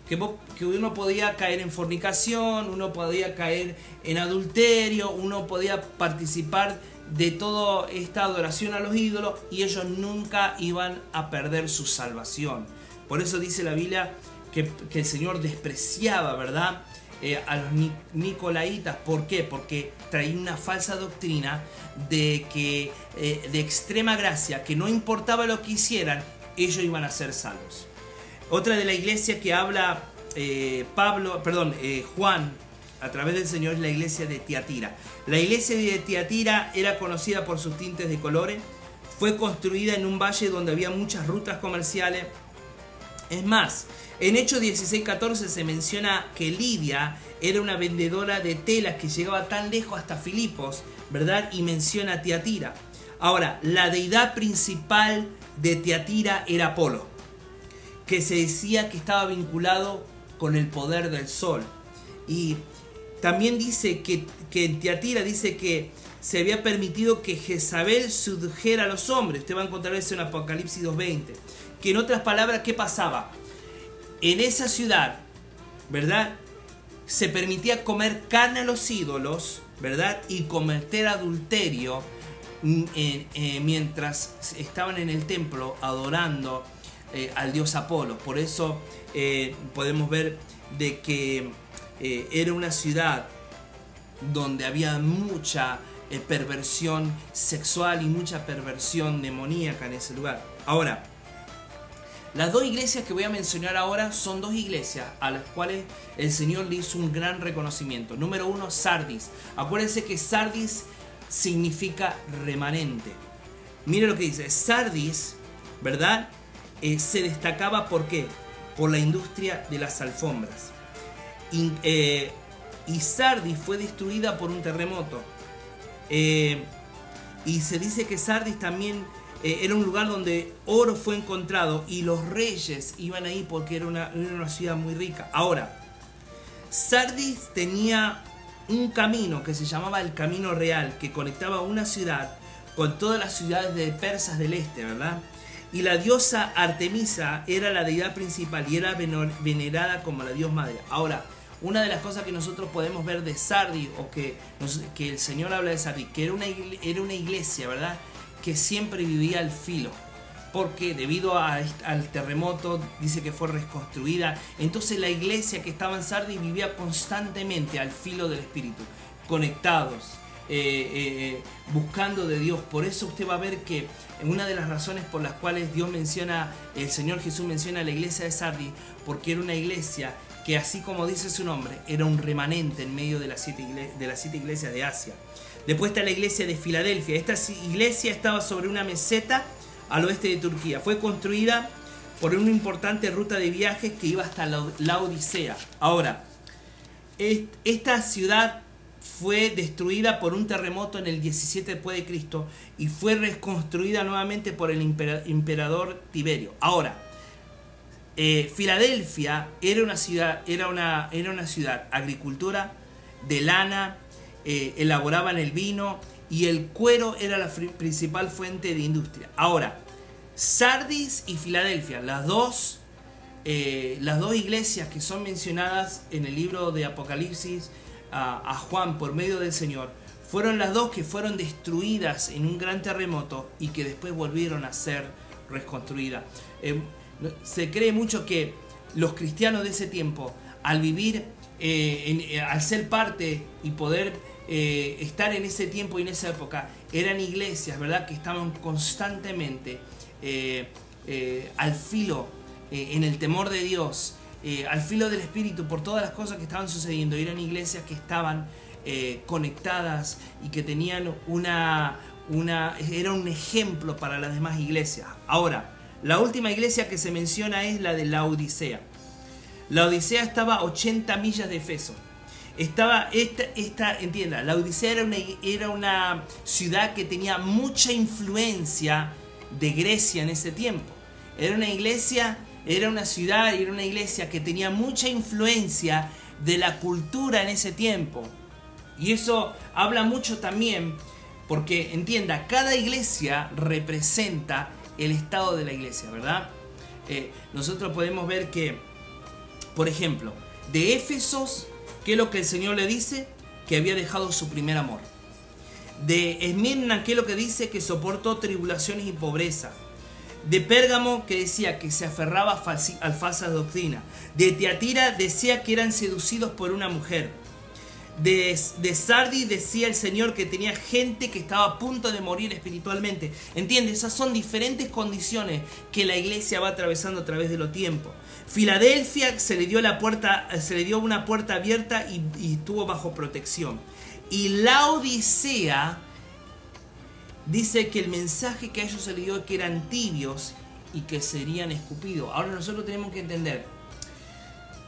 Que uno podía caer en fornicación, uno podía caer en adulterio, uno podía participar de toda esta adoración a los ídolos y ellos nunca iban a perder su salvación. Por eso dice la Biblia que el Señor despreciaba, ¿verdad?, a los nicolaitas. ¿Por qué? Porque traían una falsa doctrina de extrema gracia, que no importaba lo que hicieran, ellos iban a ser salvos. Otra de la iglesia que habla Juan a través del Señor es la iglesia de Tiatira. La iglesia de Tiatira era conocida por sus tintes de colores. Fue construida en un valle donde había muchas rutas comerciales. Es más, en Hechos 16:14 se menciona que Lidia era una vendedora de telas que llegaba tan lejos hasta Filipos, ¿verdad? Y menciona a Tiatira. Ahora, la deidad principal de Tiatira era Apolo, que se decía que estaba vinculado con el poder del sol. Y también dice que en Tiatira dice que se había permitido que Jezabel sedujera a los hombres. Usted va a encontrar eso en Apocalipsis 2:20. Que en otras palabras, ¿qué pasaba? En esa ciudad, ¿verdad?, se permitía comer carne a los ídolos, ¿verdad?, y cometer adulterio mientras estaban en el templo adorando al dios Apolo. Por eso podemos ver de que era una ciudad donde había mucha perversión sexual y mucha perversión demoníaca en ese lugar. Ahora, las dos iglesias que voy a mencionar ahora son dos iglesias a las cuales el Señor le hizo un gran reconocimiento. Número uno, Sardis. Acuérdense que Sardis significa remanente. Mire lo que dice. Sardis, ¿verdad?, se destacaba, ¿por qué? Por la industria de las alfombras. Y Sardis fue destruida por un terremoto. Y se dice que Sardis también era un lugar donde oro fue encontrado y los reyes iban ahí porque era una ciudad muy rica. Ahora, Sardis tenía un camino que se llamaba el Camino Real, que conectaba una ciudad con todas las ciudades de persas del este, ¿verdad? Y la diosa Artemisa era la deidad principal y era venerada como la dios madre. Ahora, una de las cosas que nosotros podemos ver de Sardis, o que el Señor habla de Sardis, que era una iglesia, ¿verdad?, que siempre vivía al filo, porque debido al terremoto dice que fue reconstruida. Entonces la iglesia que estaba en Sardis vivía constantemente al filo del Espíritu, conectados, buscando de Dios. Por eso usted va a ver que una de las razones por las cuales el Señor Jesús menciona a la iglesia de Sardis, porque era una iglesia que, así como dice su nombre, era un remanente en medio de las 7 iglesias de Asia. Después está la iglesia de Filadelfia. Esta iglesia estaba sobre una meseta al oeste de Turquía. Fue construida por una importante ruta de viajes que iba hasta la Odisea. Ahora, esta ciudad fue destruida por un terremoto en el 17 después de Cristo y fue reconstruida nuevamente por el emperador Tiberio. Ahora, Filadelfia era una ciudad agricultura de lana elaboraban el vino y el cuero era la principal fuente de industria. Ahora, Sardis y Filadelfia, las dos iglesias que son mencionadas en el libro de Apocalipsis a Juan por medio del Señor, fueron las dos que fueron destruidas en un gran terremoto y que después volvieron a ser reconstruidas. Se cree mucho que los cristianos de ese tiempo, al vivir, al ser parte y poder estar en ese tiempo y en esa época, eran iglesias, ¿verdad?, que estaban constantemente al filo, en el temor de Dios, al filo del Espíritu por todas las cosas que estaban sucediendo. Eran iglesias que estaban conectadas y que tenían era un ejemplo para las demás iglesias. Ahora, la última iglesia que se menciona es la de Laodicea. Laodicea estaba a 80 millas de Éfeso. Entienda, Laodicea era una ciudad que tenía mucha influencia de Grecia en ese tiempo. Era una iglesia, era una ciudad y era una iglesia que tenía mucha influencia de la cultura en ese tiempo. Y eso habla mucho también, porque entienda, cada iglesia representa el estado de la iglesia, ¿verdad? Nosotros podemos ver que, por ejemplo, de Éfesos, ¿qué es lo que el Señor le dice? Que había dejado su primer amor. De Esmirna, ¿qué es lo que dice? Que soportó tribulaciones y pobreza. De Pérgamo, que decía que se aferraba a falsas doctrinas. De Tiatira decía que eran seducidos por una mujer. De Sardis decía el Señor que tenía gente que estaba a punto de morir espiritualmente. ¿Entiendes? Esas son diferentes condiciones que la iglesia va atravesando a través de los tiempos. Filadelfia se le dio una puerta abierta y estuvo bajo protección. Y Laodicea dice que el mensaje que a ellos se les dio es que eran tibios y que serían escupidos. Ahora nosotros tenemos que entender,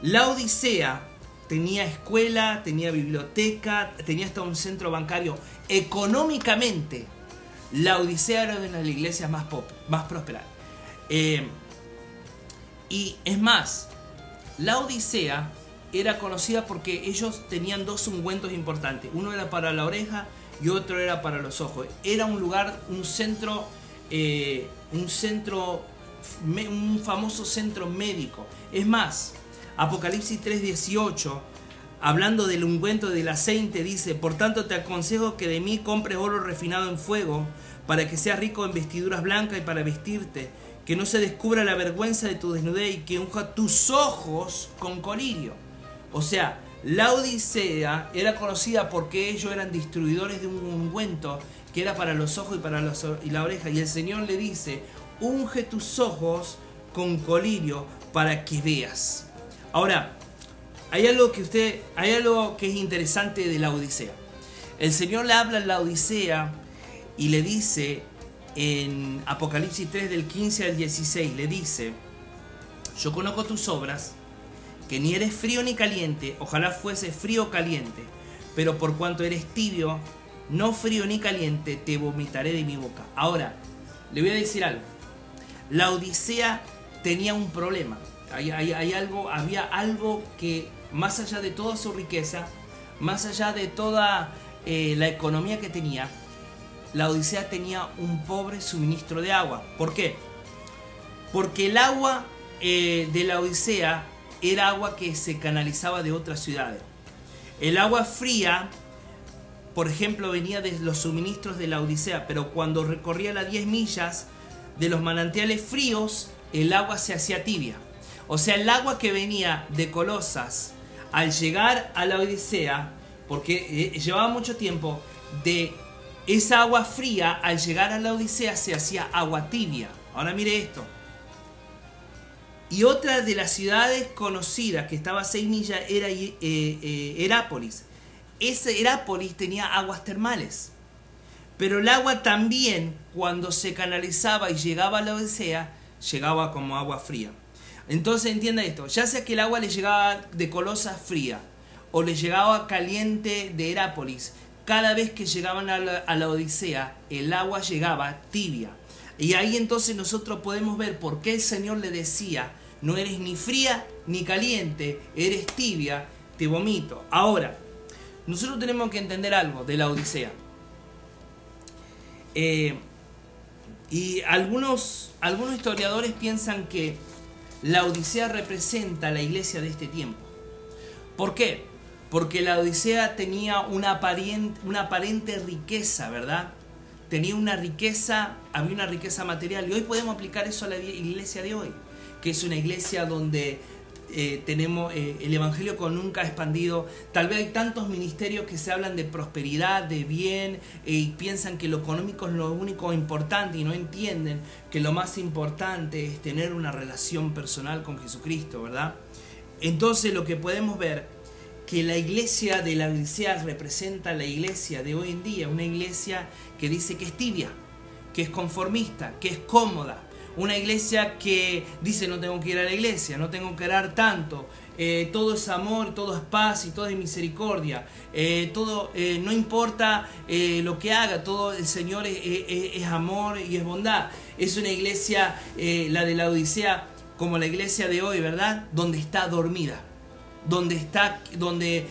Laodicea tenía escuela, tenía biblioteca, tenía hasta un centro bancario. Económicamente, Laodicea era una de las iglesias más prósperas. Y es más, Laodicea era conocida porque ellos tenían dos ungüentos importantes. Uno era para la oreja y otro era para los ojos. Era un lugar, un famoso centro médico. Es más, Apocalipsis 3:18, hablando del ungüento del aceite, dice: por tanto te aconsejo que de mí compres oro refinado en fuego, para que seas rico en vestiduras blancas y para vestirte, que no se descubra la vergüenza de tu desnudez y que unja tus ojos con colirio. O sea, Laodicea era conocida porque ellos eran distribuidores de un ungüento que era para los ojos y la oreja. Y el Señor le dice: unge tus ojos con colirio para que veas. Ahora, hay algo que es interesante de Laodicea. El Señor le habla a Laodicea y le dice en Apocalipsis 3 del 15 al 16, le dice: yo conozco tus obras, que ni eres frío ni caliente, ojalá fuese frío o caliente, pero por cuanto eres tibio, no frío ni caliente, te vomitaré de mi boca. Ahora, le voy a decir algo. Laodicea tenía un problema. Había algo que, más allá de toda su riqueza, más allá de toda la economía que tenía, Laodicea tenía un pobre suministro de agua. ¿Por qué? Porque el agua de Laodicea era agua que se canalizaba de otras ciudades. El agua fría, por ejemplo, venía de los suministros de Laodicea, pero cuando recorría las 10 millas de los manantiales fríos, el agua se hacía tibia. O sea, el agua que venía de Colosas al llegar a Laodicea, porque llevaba mucho tiempo, de esa agua fría al llegar a Laodicea se hacía agua tibia. Ahora mire esto. Y otra de las ciudades conocidas que estaba a 6 millas era Herápolis. Ese Herápolis tenía aguas termales. Pero el agua también, cuando se canalizaba y llegaba a Laodicea, llegaba como agua fría. Entonces entienda esto, ya sea que el agua le llegaba de Colosas fría o le llegaba caliente de Herápolis, cada vez que llegaban a la Odisea, el agua llegaba tibia. Y ahí entonces nosotros podemos ver por qué el Señor le decía: no eres ni fría ni caliente, eres tibia, te vomito. Ahora, nosotros tenemos que entender algo de la Odisea. Y algunos historiadores piensan que la Odisea representa la iglesia de este tiempo. ¿Por qué? Porque la Odisea tenía una aparente riqueza, ¿verdad? Tenía una riqueza, había una riqueza material. Y hoy podemos aplicar eso a la iglesia de hoy, que es una iglesia donde tenemos el evangelio como nunca expandido. Tal vez hay tantos ministerios que se hablan de prosperidad, de bien, y piensan que lo económico es lo único importante y no entienden que lo más importante es tener una relación personal con Jesucristo, ¿verdad? Entonces lo que podemos ver, que la iglesia de la Odisea representa la iglesia de hoy en día, una iglesia que dice que es tibia, que es conformista, que es cómoda. Una iglesia que dice no tengo que ir a la iglesia, no tengo que orar tanto, todo es amor, todo es paz y todo es misericordia, todo no importa lo que haga, todo el Señor es amor y es bondad. Es una iglesia, la de la Odisea, como la iglesia de hoy, ¿verdad? Donde está dormida, donde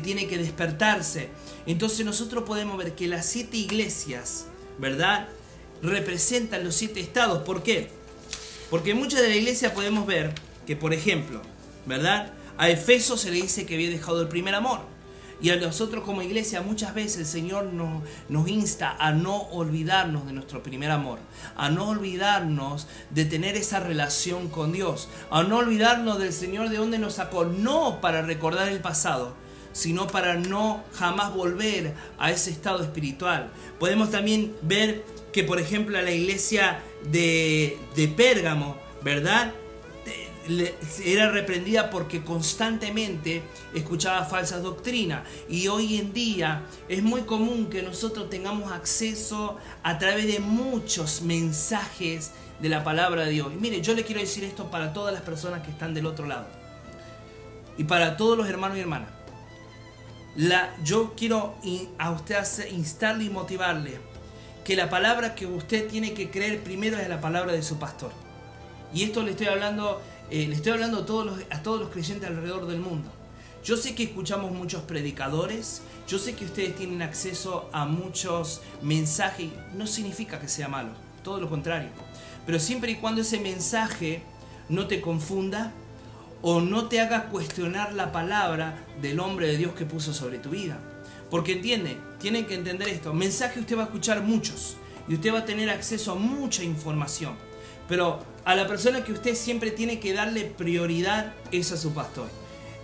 tiene que despertarse. Entonces nosotros podemos ver que las 7 iglesias, ¿verdad?, representan los 7 estados. ¿Por qué? Porque en muchas de las iglesias podemos ver que, por ejemplo, ¿verdad?, a Efeso se le dice que había dejado el primer amor. Y a nosotros como iglesia muchas veces el Señor nos insta a no olvidarnos de nuestro primer amor, a no olvidarnos de tener esa relación con Dios, a no olvidarnos del Señor de donde nos sacó, no para recordar el pasado, sino para no jamás volver a ese estado espiritual. Podemos también ver que, por ejemplo, a la iglesia de Pérgamo, ¿verdad?, era reprendida porque constantemente escuchaba falsas doctrinas. Y hoy en día es muy común que nosotros tengamos acceso a través de muchos mensajes de la palabra de Dios. Y mire, yo le quiero decir esto para todas las personas que están del otro lado y para todos los hermanos y hermanas. Yo quiero a usted instarle y motivarle que la palabra que usted tiene que creer primero es la palabra de su pastor. Y esto le estoy hablando a todos los creyentes alrededor del mundo. Yo sé que escuchamos muchos predicadores, yo sé que ustedes tienen acceso a muchos mensajes, no significa que sea malo, todo lo contrario. Pero siempre y cuando ese mensaje no te confunda o no te haga cuestionar la palabra del hombre de Dios que puso sobre tu vida. Porque tienen que entender esto, mensaje usted va a escuchar muchos y usted va a tener acceso a mucha información. Pero a la persona que usted siempre tiene que darle prioridad es a su pastor,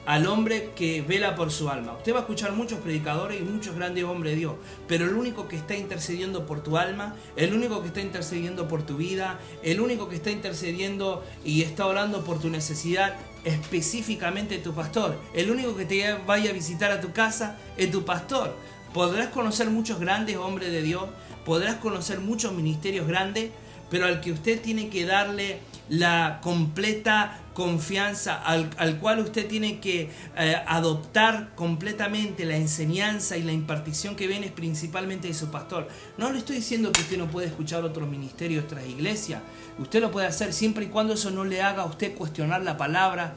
al hombre que vela por su alma. Usted va a escuchar muchos predicadores y muchos grandes hombres de Dios, pero el único que está intercediendo por tu alma, el único que está intercediendo por tu vida, el único que está intercediendo y está orando por tu necesidad, específicamente tu pastor. El único que te vaya a visitar a tu casa es tu pastor. Podrás conocer muchos grandes hombres de Dios, podrás conocer muchos ministerios grandes, pero al que usted tiene que darle la completa confianza, al cual usted tiene que adoptar completamente la enseñanza y la impartición que viene principalmente de su pastor. No le estoy diciendo que usted no puede escuchar otros ministerios, otras iglesias. Usted lo puede hacer siempre y cuando eso no le haga a usted cuestionar la palabra,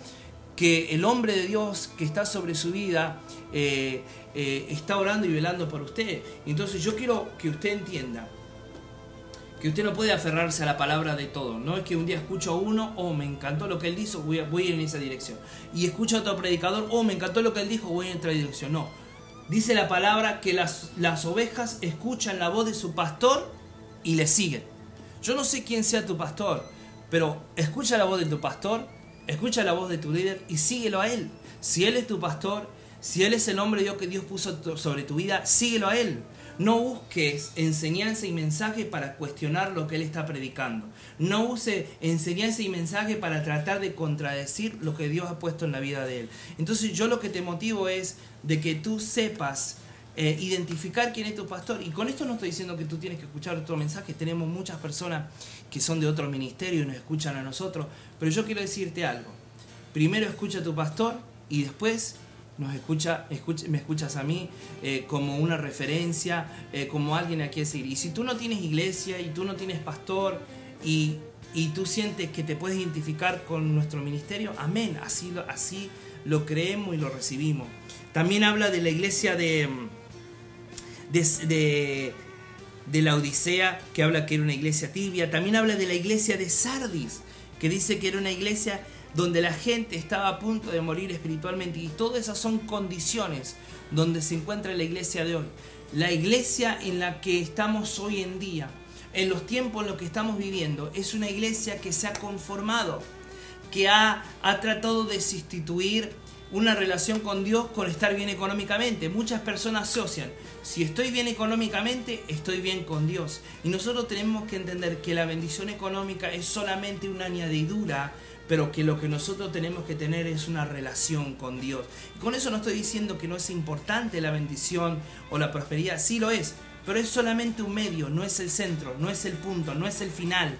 que el hombre de Dios que está sobre su vida está orando y velando por usted. Entonces yo quiero que usted entienda que usted no puede aferrarse a la palabra de todo. No es que un día escucho a uno, me encantó lo que él dijo, voy a ir en esa dirección. Y escucho a otro predicador, me encantó lo que él dijo, voy en otra dirección. No. Dice la palabra que las ovejas escuchan la voz de su pastor y le siguen. Yo no sé quién sea tu pastor, pero escucha la voz de tu pastor, escucha la voz de tu líder y síguelo a él. Si él es tu pastor, si él es el hombre de Dios que Dios puso sobre tu vida, síguelo a él. No busques enseñanza y mensaje para cuestionar lo que él está predicando. No use enseñanza y mensaje para tratar de contradecir lo que Dios ha puesto en la vida de él. Entonces yo lo que te motivo es de que tú sepas identificar quién es tu pastor. Y con esto no estoy diciendo que tú tienes que escuchar otro mensaje. Tenemos muchas personas que son de otro ministerio y nos escuchan a nosotros. Pero yo quiero decirte algo. Primero escucha a tu pastor y después me escuchas a mí como una referencia, como alguien a quien seguir. Y si tú no tienes iglesia y tú no tienes pastor y tú sientes que te puedes identificar con nuestro ministerio, amén, así lo creemos y lo recibimos. También habla de la iglesia de la Odisea, que habla que era una iglesia tibia. También habla de la iglesia de Sardis, que dice que era una iglesia donde la gente estaba a punto de morir espiritualmente. Y todas esas son condiciones donde se encuentra la iglesia de hoy. La iglesia en la que estamos hoy en día, en los tiempos en los que estamos viviendo, es una iglesia que se ha conformado, que ha tratado de sustituir una relación con Dios con estar bien económicamente. Muchas personas asocian, si estoy bien económicamente, estoy bien con Dios. Y nosotros tenemos que entender que la bendición económica es solamente una añadidura, pero que lo que nosotros tenemos que tener es una relación con Dios. Y con eso no estoy diciendo que no es importante la bendición o la prosperidad, sí lo es, pero es solamente un medio, no es el centro, no es el punto, no es el final.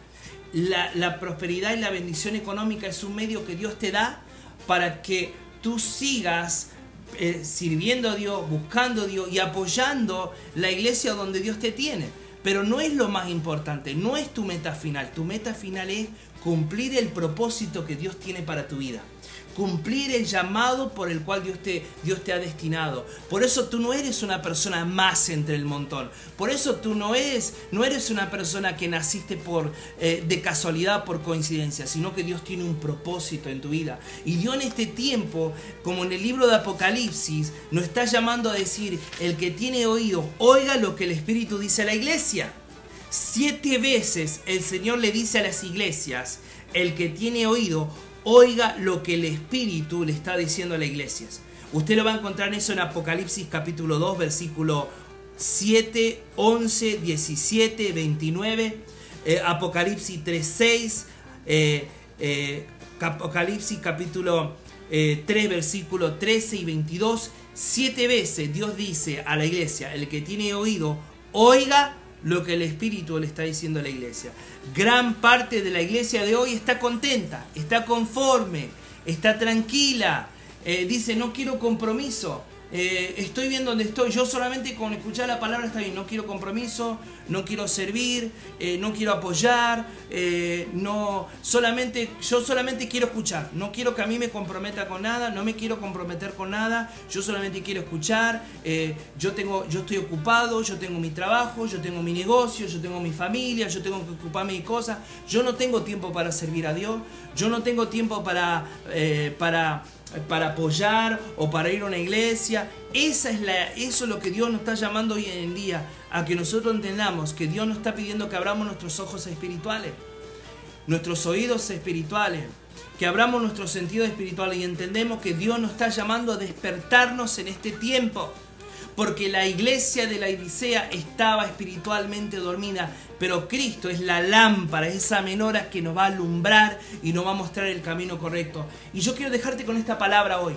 La prosperidad y la bendición económica es un medio que Dios te da para que tú sigas sirviendo a Dios, buscando a Dios y apoyando la iglesia donde Dios te tiene. Pero no es lo más importante, no es tu meta final. Tu meta final es cumplir el propósito que Dios tiene para tu vida. Cumplir el llamado por el cual Dios te ha destinado. Por eso tú no eres una persona más entre el montón. Por eso tú no eres una persona que naciste de casualidad, por coincidencia, sino que Dios tiene un propósito en tu vida. Y Dios en este tiempo, como en el libro de Apocalipsis, nos está llamando a decir: el que tiene oído, oiga lo que el Espíritu dice a la iglesia. 7 veces el Señor le dice a las iglesias: el que tiene oído, oiga lo que el Espíritu le está diciendo a las iglesias. Usted lo va a encontrar eso en Apocalipsis capítulo 2, versículo 7, 11, 17, 29, Apocalipsis 3, 6, Apocalipsis capítulo 3, versículo 13 y 22. 7 veces Dios dice a la iglesia: el que tiene oído, oiga lo que el Espíritu le está diciendo a la iglesia. Gran parte de la iglesia de hoy está contenta, está conforme, está tranquila. Dice: no quiero compromiso, estoy bien donde estoy. Yo solamente con escuchar la palabra está bien. No quiero compromiso, no quiero servir, no quiero apoyar, yo solamente quiero escuchar. No quiero que a mí me comprometa con nada, no me quiero comprometer con nada. Yo solamente quiero escuchar. Yo estoy ocupado, yo tengo mi trabajo, yo tengo mi negocio, yo tengo mi familia, yo tengo que ocuparme de cosas. Yo no tengo tiempo para servir a Dios. Yo no tengo tiempo para apoyar o para ir a una iglesia. Eso es lo que Dios nos está llamando hoy en día, a que nosotros entendamos que Dios nos está pidiendo que abramos nuestros ojos espirituales, nuestros oídos espirituales, que abramos nuestros sentidos espirituales y entendemos que Dios nos está llamando a despertarnos en este tiempo. Porque la iglesia de la Odisea estaba espiritualmente dormida, pero Cristo es la lámpara, esa menorá que nos va a alumbrar y nos va a mostrar el camino correcto. Y yo quiero dejarte con esta palabra hoy: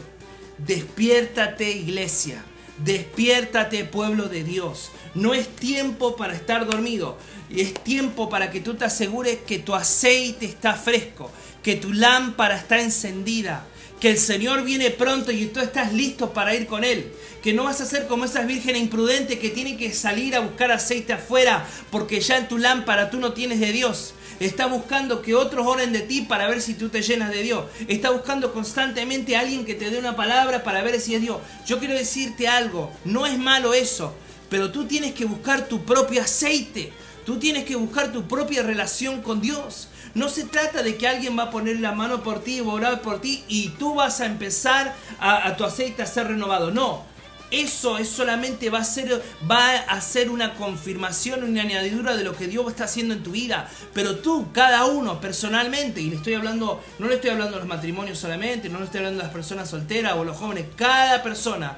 despiértate, iglesia, despiértate, pueblo de Dios. No es tiempo para estar dormido, es tiempo para que tú te asegures que tu aceite está fresco, que tu lámpara está encendida, que el Señor viene pronto y tú estás listo para ir con Él. Que no vas a ser como esas vírgenes imprudentes que tienen que salir a buscar aceite afuera porque ya en tu lámpara tú no tienes de Dios. Está buscando que otros oren de ti para ver si tú te llenas de Dios. Está buscando constantemente a alguien que te dé una palabra para ver si es Dios. Yo quiero decirte algo, no es malo eso, pero tú tienes que buscar tu propio aceite. Tú tienes que buscar tu propia relación con Dios. No se trata de que alguien va a poner la mano por ti y va a orar por ti y tú vas a empezar a tu aceite a ser renovado. No, eso es solamente va a ser una confirmación, una añadidura de lo que Dios está haciendo en tu vida. Pero tú, cada uno personalmente, y no le estoy hablando a los matrimonios solamente, no le estoy hablando a las personas solteras o a los jóvenes, cada persona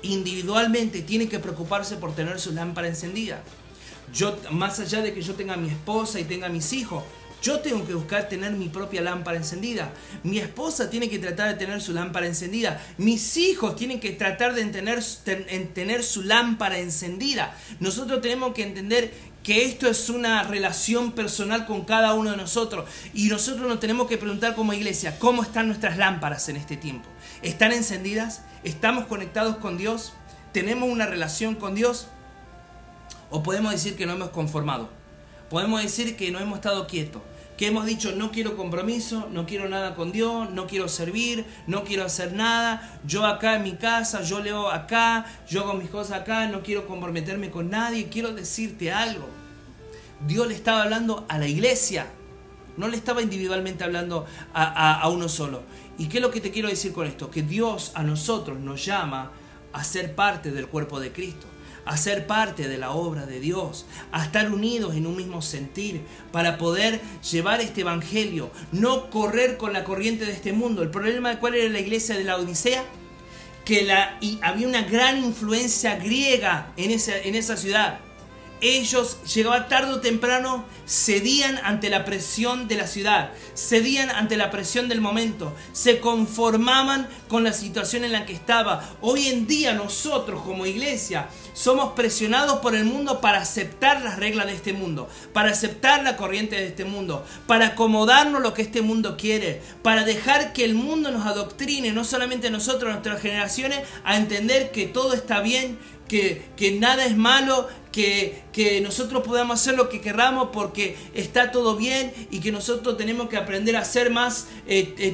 individualmente tiene que preocuparse por tener su lámpara encendida. Yo, más allá de que yo tenga a mi esposa y tenga a mis hijos, yo tengo que buscar tener mi propia lámpara encendida. Mi esposa tiene que tratar de tener su lámpara encendida. Mis hijos tienen que tratar de tener su lámpara encendida. Nosotros tenemos que entender que esto es una relación personal con cada uno de nosotros. Y nosotros nos tenemos que preguntar como iglesia: ¿cómo están nuestras lámparas en este tiempo? ¿Están encendidas? ¿Estamos conectados con Dios? ¿Tenemos una relación con Dios? ¿O podemos decir que no hemos conformado? Podemos decir que no hemos estado quietos. que hemos dicho no quiero compromiso, no quiero nada con Dios, no quiero servir, no quiero hacer nada, yo acá en mi casa, yo leo acá, yo hago mis cosas acá, no quiero comprometerme con nadie. Quiero decirte algo, Dios le estaba hablando a la iglesia, no le estaba individualmente hablando a uno solo. ¿Y qué es lo que te quiero decir con esto? Que Dios a nosotros nos llama a ser parte del cuerpo de Cristo, a ser parte de la obra de Dios, a estar unidos en un mismo sentir para poder llevar este evangelio, no correr con la corriente de este mundo. El problema de cuál era la iglesia de la Odisea, que había una gran influencia griega en esa ciudad. Ellos, llegaba tarde o temprano, cedían ante la presión de la ciudad, cedían ante la presión del momento, se conformaban con la situación en la que estaba. Hoy en día nosotros como iglesia somos presionados por el mundo para aceptar las reglas de este mundo, para aceptar la corriente de este mundo, para acomodarnos a lo que este mundo quiere, para dejar que el mundo nos adoctrine, no solamente nosotros, nuestras generaciones, a entender que todo está bien, que nada es malo, que nosotros podamos hacer lo que queramos porque está todo bien, y que nosotros tenemos que aprender a ser más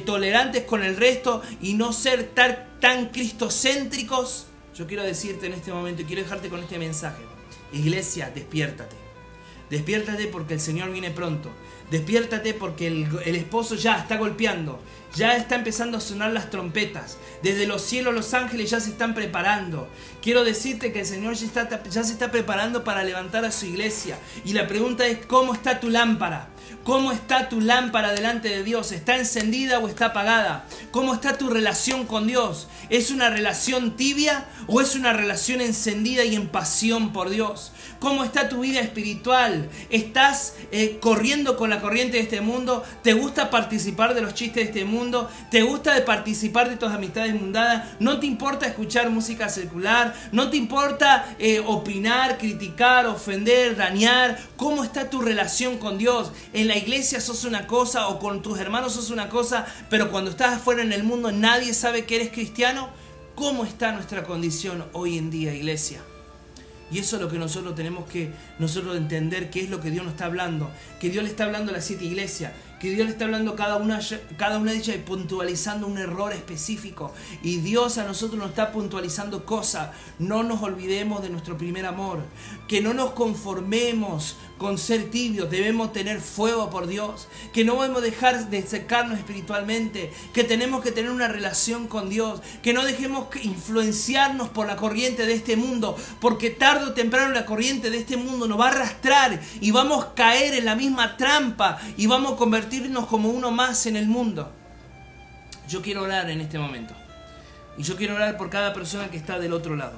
tolerantes con el resto y no ser tan cristocéntricos. Yo quiero decirte en este momento y quiero dejarte con este mensaje: iglesia, despiértate. Despiértate porque el Señor viene pronto. Despiértate porque el esposo ya está golpeando. Ya está empezando a sonar las trompetas. Desde los cielos los ángeles ya se están preparando. Quiero decirte que el Señor ya se está preparando para levantar a su iglesia. Y la pregunta es: ¿cómo está tu lámpara? ¿Cómo está tu lámpara delante de Dios? ¿Está encendida o está apagada? ¿Cómo está tu relación con Dios? ¿Es una relación tibia o es una relación encendida y en pasión por Dios? ¿Cómo está tu vida espiritual? ¿Estás corriendo con la corriente de este mundo? ¿Te gusta participar de los chistes de este mundo? ¿Te gusta participar de tus amistades mundanas? ¿No te importa escuchar música secular? ¿No te importa opinar, criticar, ofender, dañar? ¿Cómo está tu relación con Dios? En la iglesia sos una cosa, o con tus hermanos sos una cosa, pero cuando estás afuera en el mundo nadie sabe que eres cristiano. ¿Cómo está nuestra condición hoy en día, iglesia? Y eso es lo que nosotros tenemos que entender, que es lo que Dios nos está hablando. Que Dios le está hablando a las 7 iglesias. Que Dios le está hablando cada una de ellas y puntualizando un error específico. Y Dios a nosotros nos está puntualizando cosas. No nos olvidemos de nuestro primer amor. Que no nos conformemos con ser tibios. Debemos tener fuego por Dios. Que no debemos dejar de secarnos espiritualmente. Que tenemos que tener una relación con Dios. Que no dejemos influenciarnos por la corriente de este mundo. Porque tarde o temprano la corriente de este mundo nos va a arrastrar. Y vamos a caer en la misma trampa. Y vamos a convertirnos como uno más en el mundo. Yo quiero orar en este momento. Y yo quiero orar por cada persona que está del otro lado.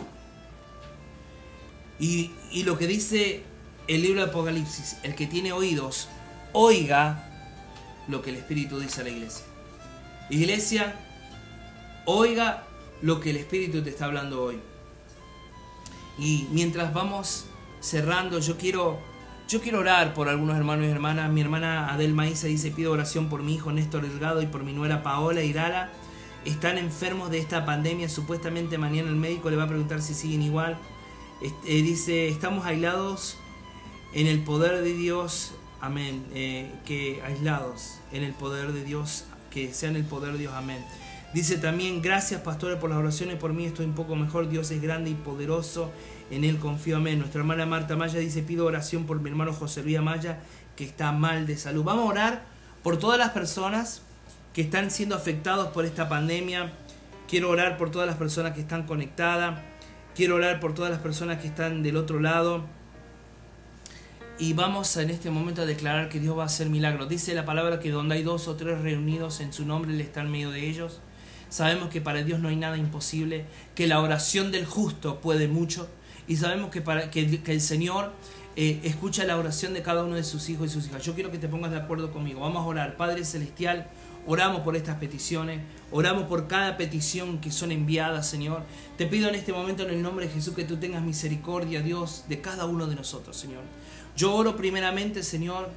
Y lo que dice el libro de Apocalipsis: el que tiene oídos, oiga lo que el Espíritu dice a la iglesia. Iglesia, oiga lo que el Espíritu te está hablando hoy. Y mientras vamos cerrando, yo quiero orar por algunos hermanos y hermanas. Mi hermana Adelma Isa dice: pido oración por mi hijo Néstor Delgado y por mi nuera Paola Irala. Están enfermos de esta pandemia. Supuestamente mañana el médico le va a preguntar si siguen igual. Dice: estamos aislados en el poder de Dios. Amén. Que aislados en el poder de Dios. Que sean el poder de Dios. Amén. Dice también: gracias, pastores, por las oraciones por mí. Estoy un poco mejor. Dios es grande y poderoso. En Él confío. Amén. Nuestra hermana Marta Maya dice: pido oración por mi hermano José Luis Maya, que está mal de salud. Vamos a orar por todas las personas que están siendo afectados por esta pandemia. Quiero orar por todas las personas que están conectadas. Quiero orar por todas las personas que están del otro lado. Y vamos en este momento a declarar que Dios va a hacer milagros. Dice la palabra que donde hay 2 o 3 reunidos en su nombre, Él está en medio de ellos. Sabemos que para Dios no hay nada imposible, que la oración del justo puede mucho. Y sabemos que el Señor escucha la oración de cada uno de sus hijos y sus hijas. Yo quiero que te pongas de acuerdo conmigo. Vamos a orar. Padre Celestial, oramos por estas peticiones. Oramos por cada petición que son enviadas, Señor. Te pido en este momento, en el nombre de Jesús, que tú tengas misericordia, Dios, de cada uno de nosotros, Señor. Yo oro primeramente, Señor,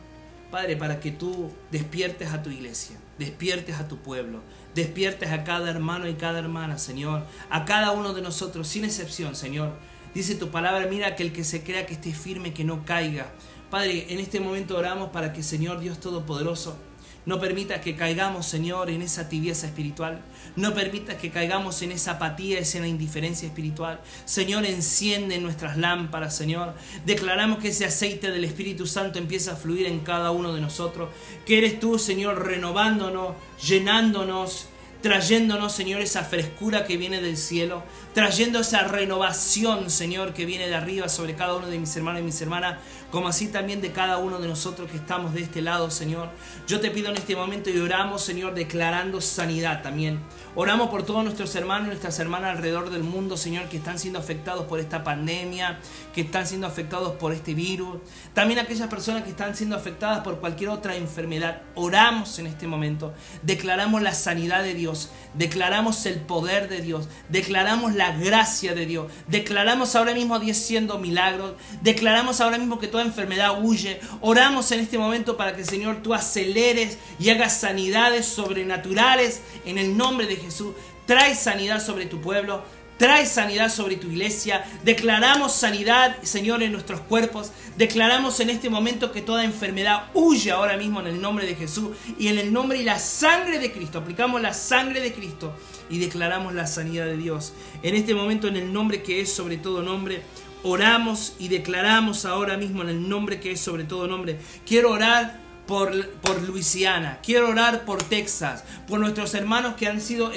Padre, para que tú despiertes a tu iglesia, despiertes a tu pueblo, despiertes a cada hermano y cada hermana, Señor, a cada uno de nosotros, sin excepción, Señor. Dice tu palabra: mira, que el que se crea que esté firme, que no caiga. Padre, en este momento oramos para que, Señor Dios Todopoderoso, no permita que caigamos, Señor, en esa tibieza espiritual. No permita que caigamos en esa apatía, en esa indiferencia espiritual. Señor, enciende nuestras lámparas, Señor. Declaramos que ese aceite del Espíritu Santo empieza a fluir en cada uno de nosotros. Que eres tú, Señor, renovándonos, llenándonos, trayéndonos, Señor, esa frescura que viene del cielo, trayendo esa renovación, Señor, que viene de arriba sobre cada uno de mis hermanos y mis hermanas, como así también de cada uno de nosotros que estamos de este lado, Señor. Yo te pido en este momento y oramos, Señor, declarando sanidad también. Oramos por todos nuestros hermanos y nuestras hermanas alrededor del mundo, Señor, que están siendo afectados por esta pandemia, que están siendo afectados por este virus. También aquellas personas que están siendo afectadas por cualquier otra enfermedad. Oramos en este momento. Declaramos la sanidad de Dios. Declaramos el poder de Dios. Declaramos la gracia de Dios. Declaramos ahora mismo a Dios siendo milagros. Declaramos ahora mismo que toda enfermedad huye. Oramos en este momento para que, Señor, tú aceleres y hagas sanidades sobrenaturales en el nombre de Jesús. Trae sanidad sobre tu pueblo. Trae sanidad sobre tu iglesia. Declaramos sanidad, Señor, en nuestros cuerpos. Declaramos en este momento que toda enfermedad huye ahora mismo en el nombre de Jesús y en el nombre y la sangre de Cristo. Aplicamos la sangre de Cristo y declaramos la sanidad de Dios. En este momento, en el nombre que es sobre todo nombre, oramos y declaramos ahora mismo en el nombre que es sobre todo nombre. Quiero orar por Luisiana, quiero orar por Texas, por nuestros hermanos que han sido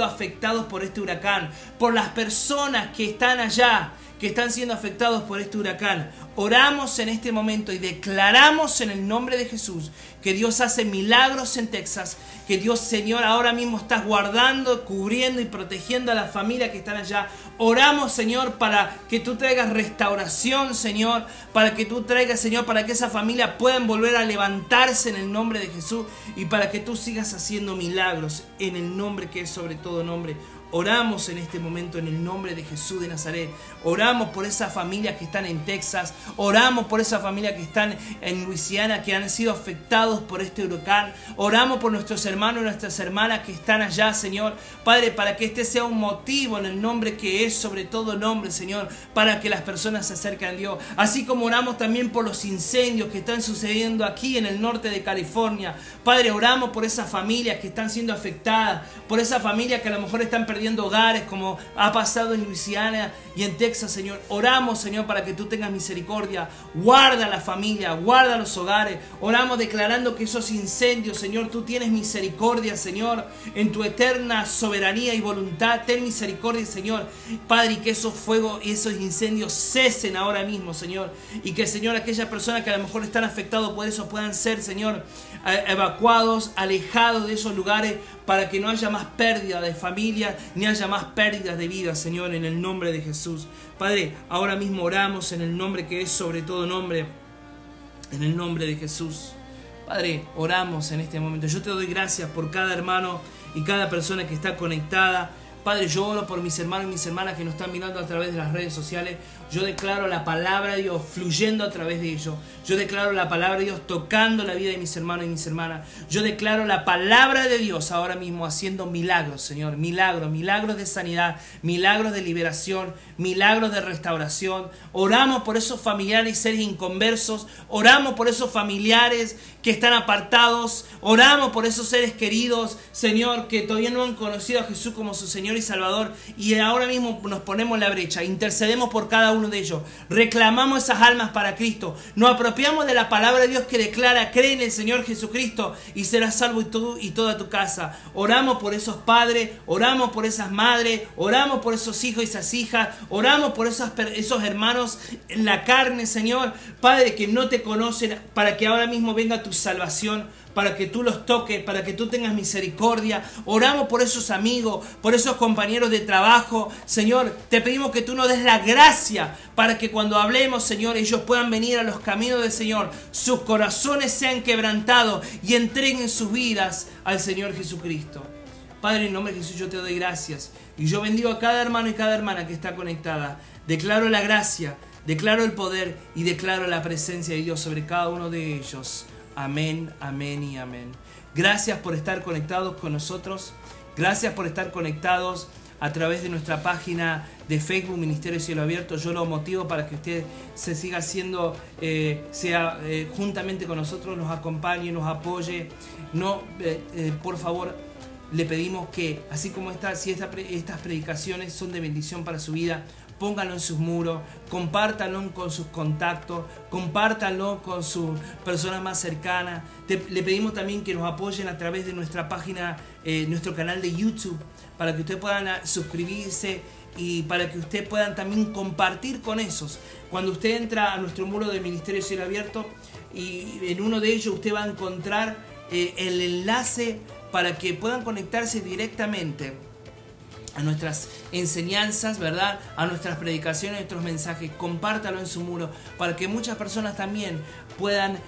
afectados por este huracán, por las personas que están allá, que están siendo afectados por este huracán. Oramos en este momento y declaramos en el nombre de Jesús que Dios hace milagros en Texas, que Dios, Señor, ahora mismo está guardando, cubriendo y protegiendo a la familia que están allá. Oramos, Señor, para que tú traigas restauración, Señor, para que tú traigas, Señor, para que esa familia puedan volver a levantarse en el nombre de Jesús y para que tú sigas haciendo milagros en el nombre que es sobre todo nombre. Oramos en este momento en el nombre de Jesús de Nazaret. Oramos por esa familia que están en Texas. Oramos por esa familia que están en Luisiana, que han sido afectados por este huracán. Oramos por nuestros hermanos y nuestras hermanas que están allá, Señor. Padre, para que este sea un motivo en el nombre que es sobre todo nombre, Señor, para que las personas se acerquen a Dios. Así como oramos también por los incendios que están sucediendo aquí en el norte de California. Padre, oramos por esas familias que están siendo afectadas, por esa familia que a lo mejor están perdiendo hogares, como ha pasado en Luisiana y en Texas, Señor. Oramos, Señor, para que tú tengas misericordia. Guarda la familia, guarda los hogares. Oramos declarando que esos incendios, Señor, tú tienes misericordia, Señor, en tu eterna soberanía y voluntad. Ten misericordia, Señor, Padre, y que esos fuegos y esos incendios cesen ahora mismo, Señor. Y que, Señor, aquellas personas que a lo mejor están afectadas por eso puedan ser, Señor, evacuados, alejados de esos lugares, para que no haya más pérdida de familia, ni haya más pérdidas de vida, Señor, en el nombre de Jesús. Padre, ahora mismo oramos en el nombre que es sobre todo nombre, en el nombre de Jesús. Padre, oramos en este momento. Yo te doy gracias por cada hermano y cada persona que está conectada. Padre, yo oro por mis hermanos y mis hermanas que nos están mirando a través de las redes sociales. Yo declaro la palabra de Dios fluyendo a través de ellos. Yo declaro la palabra de Dios tocando la vida de mis hermanos y mis hermanas. Yo declaro la palabra de Dios ahora mismo haciendo milagros, Señor. Milagros, milagros de sanidad, milagros de liberación, milagros de restauración. Oramos por esos familiares y seres inconversos. Oramos por esos familiares que están apartados. Oramos por esos seres queridos, Señor, que todavía no han conocido a Jesús como su Señor y Salvador. Y ahora mismo nos ponemos en la brecha. Intercedemos por cada uno de ellos. Reclamamos esas almas para Cristo. Nos apropiamos de la palabra de Dios que declara: cree en el Señor Jesucristo y serás salvo tú y toda tu casa. Oramos por esos padres, oramos por esas madres, oramos por esos hijos y esas hijas, oramos por esos hermanos en la carne, Señor, Padre, que no te conocen, para que ahora mismo venga tu salvación, para que tú los toques, para que tú tengas misericordia. Oramos por esos amigos, por esos compañeros de trabajo. Señor, te pedimos que tú nos des la gracia para que cuando hablemos, Señor, ellos puedan venir a los caminos del Señor, sus corazones sean quebrantados y entreguen sus vidas al Señor Jesucristo. Padre, en nombre de Jesús yo te doy gracias y yo bendigo a cada hermano y cada hermana que está conectada. Declaro la gracia, declaro el poder y declaro la presencia de Dios sobre cada uno de ellos. Amén, amén y amén. Gracias por estar conectados con nosotros. Gracias por estar conectados a través de nuestra página de Facebook, Ministerio Cielo Abierto. Yo lo motivo para que usted se siga haciendo, juntamente con nosotros, nos acompañe, nos apoye. No, por favor, le pedimos que, así como estas predicaciones son de bendición para su vida, pónganlo en sus muros, compártanlo con sus contactos, compártanlo con sus personas más cercanas. Le pedimos también que nos apoyen a través de nuestra página, nuestro canal de YouTube, para que ustedes puedan suscribirse y para que ustedes puedan también compartir con esos. Cuando usted entra a nuestro muro de Ministerio Cielo Abierto, y en uno de ellos usted va a encontrar el enlace para que puedan conectarse directamente a nuestras enseñanzas, ¿verdad? A nuestras predicaciones, a nuestros mensajes. Compártalo en su muro para que muchas personas también puedan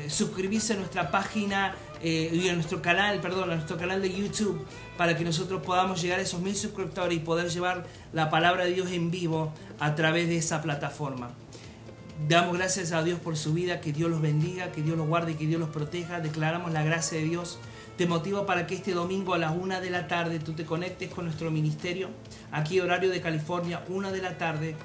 suscribirse a nuestra página y a nuestro canal, a nuestro canal de YouTube, para que nosotros podamos llegar a esos 1000 suscriptores y poder llevar la palabra de Dios en vivo a través de esa plataforma. Damos gracias a Dios por su vida, que Dios los bendiga, que Dios los guarde y que Dios los proteja. Declaramos la gracia de Dios. Te motivo para que este domingo a las 1 de la tarde tú te conectes con nuestro ministerio, aquí horario de California, 1 de la tarde.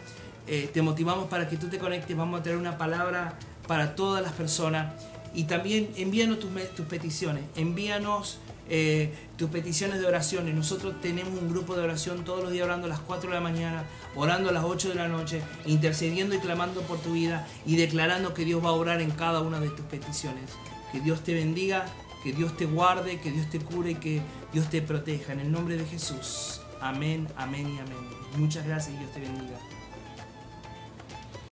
Te motivamos para que tú te conectes. Vamos a tener una palabra para todas las personas. Y también envíanos tus peticiones, envíanos tus peticiones de oraciones. Nosotros tenemos un grupo de oración todos los días, orando a las 4 de la mañana, orando a las 8 de la noche, intercediendo y clamando por tu vida y declarando que Dios va a obrar en cada una de tus peticiones. Que Dios te bendiga, que Dios te guarde, que Dios te cure y que Dios te proteja. En el nombre de Jesús. Amén, amén y amén. Muchas gracias y Dios te bendiga.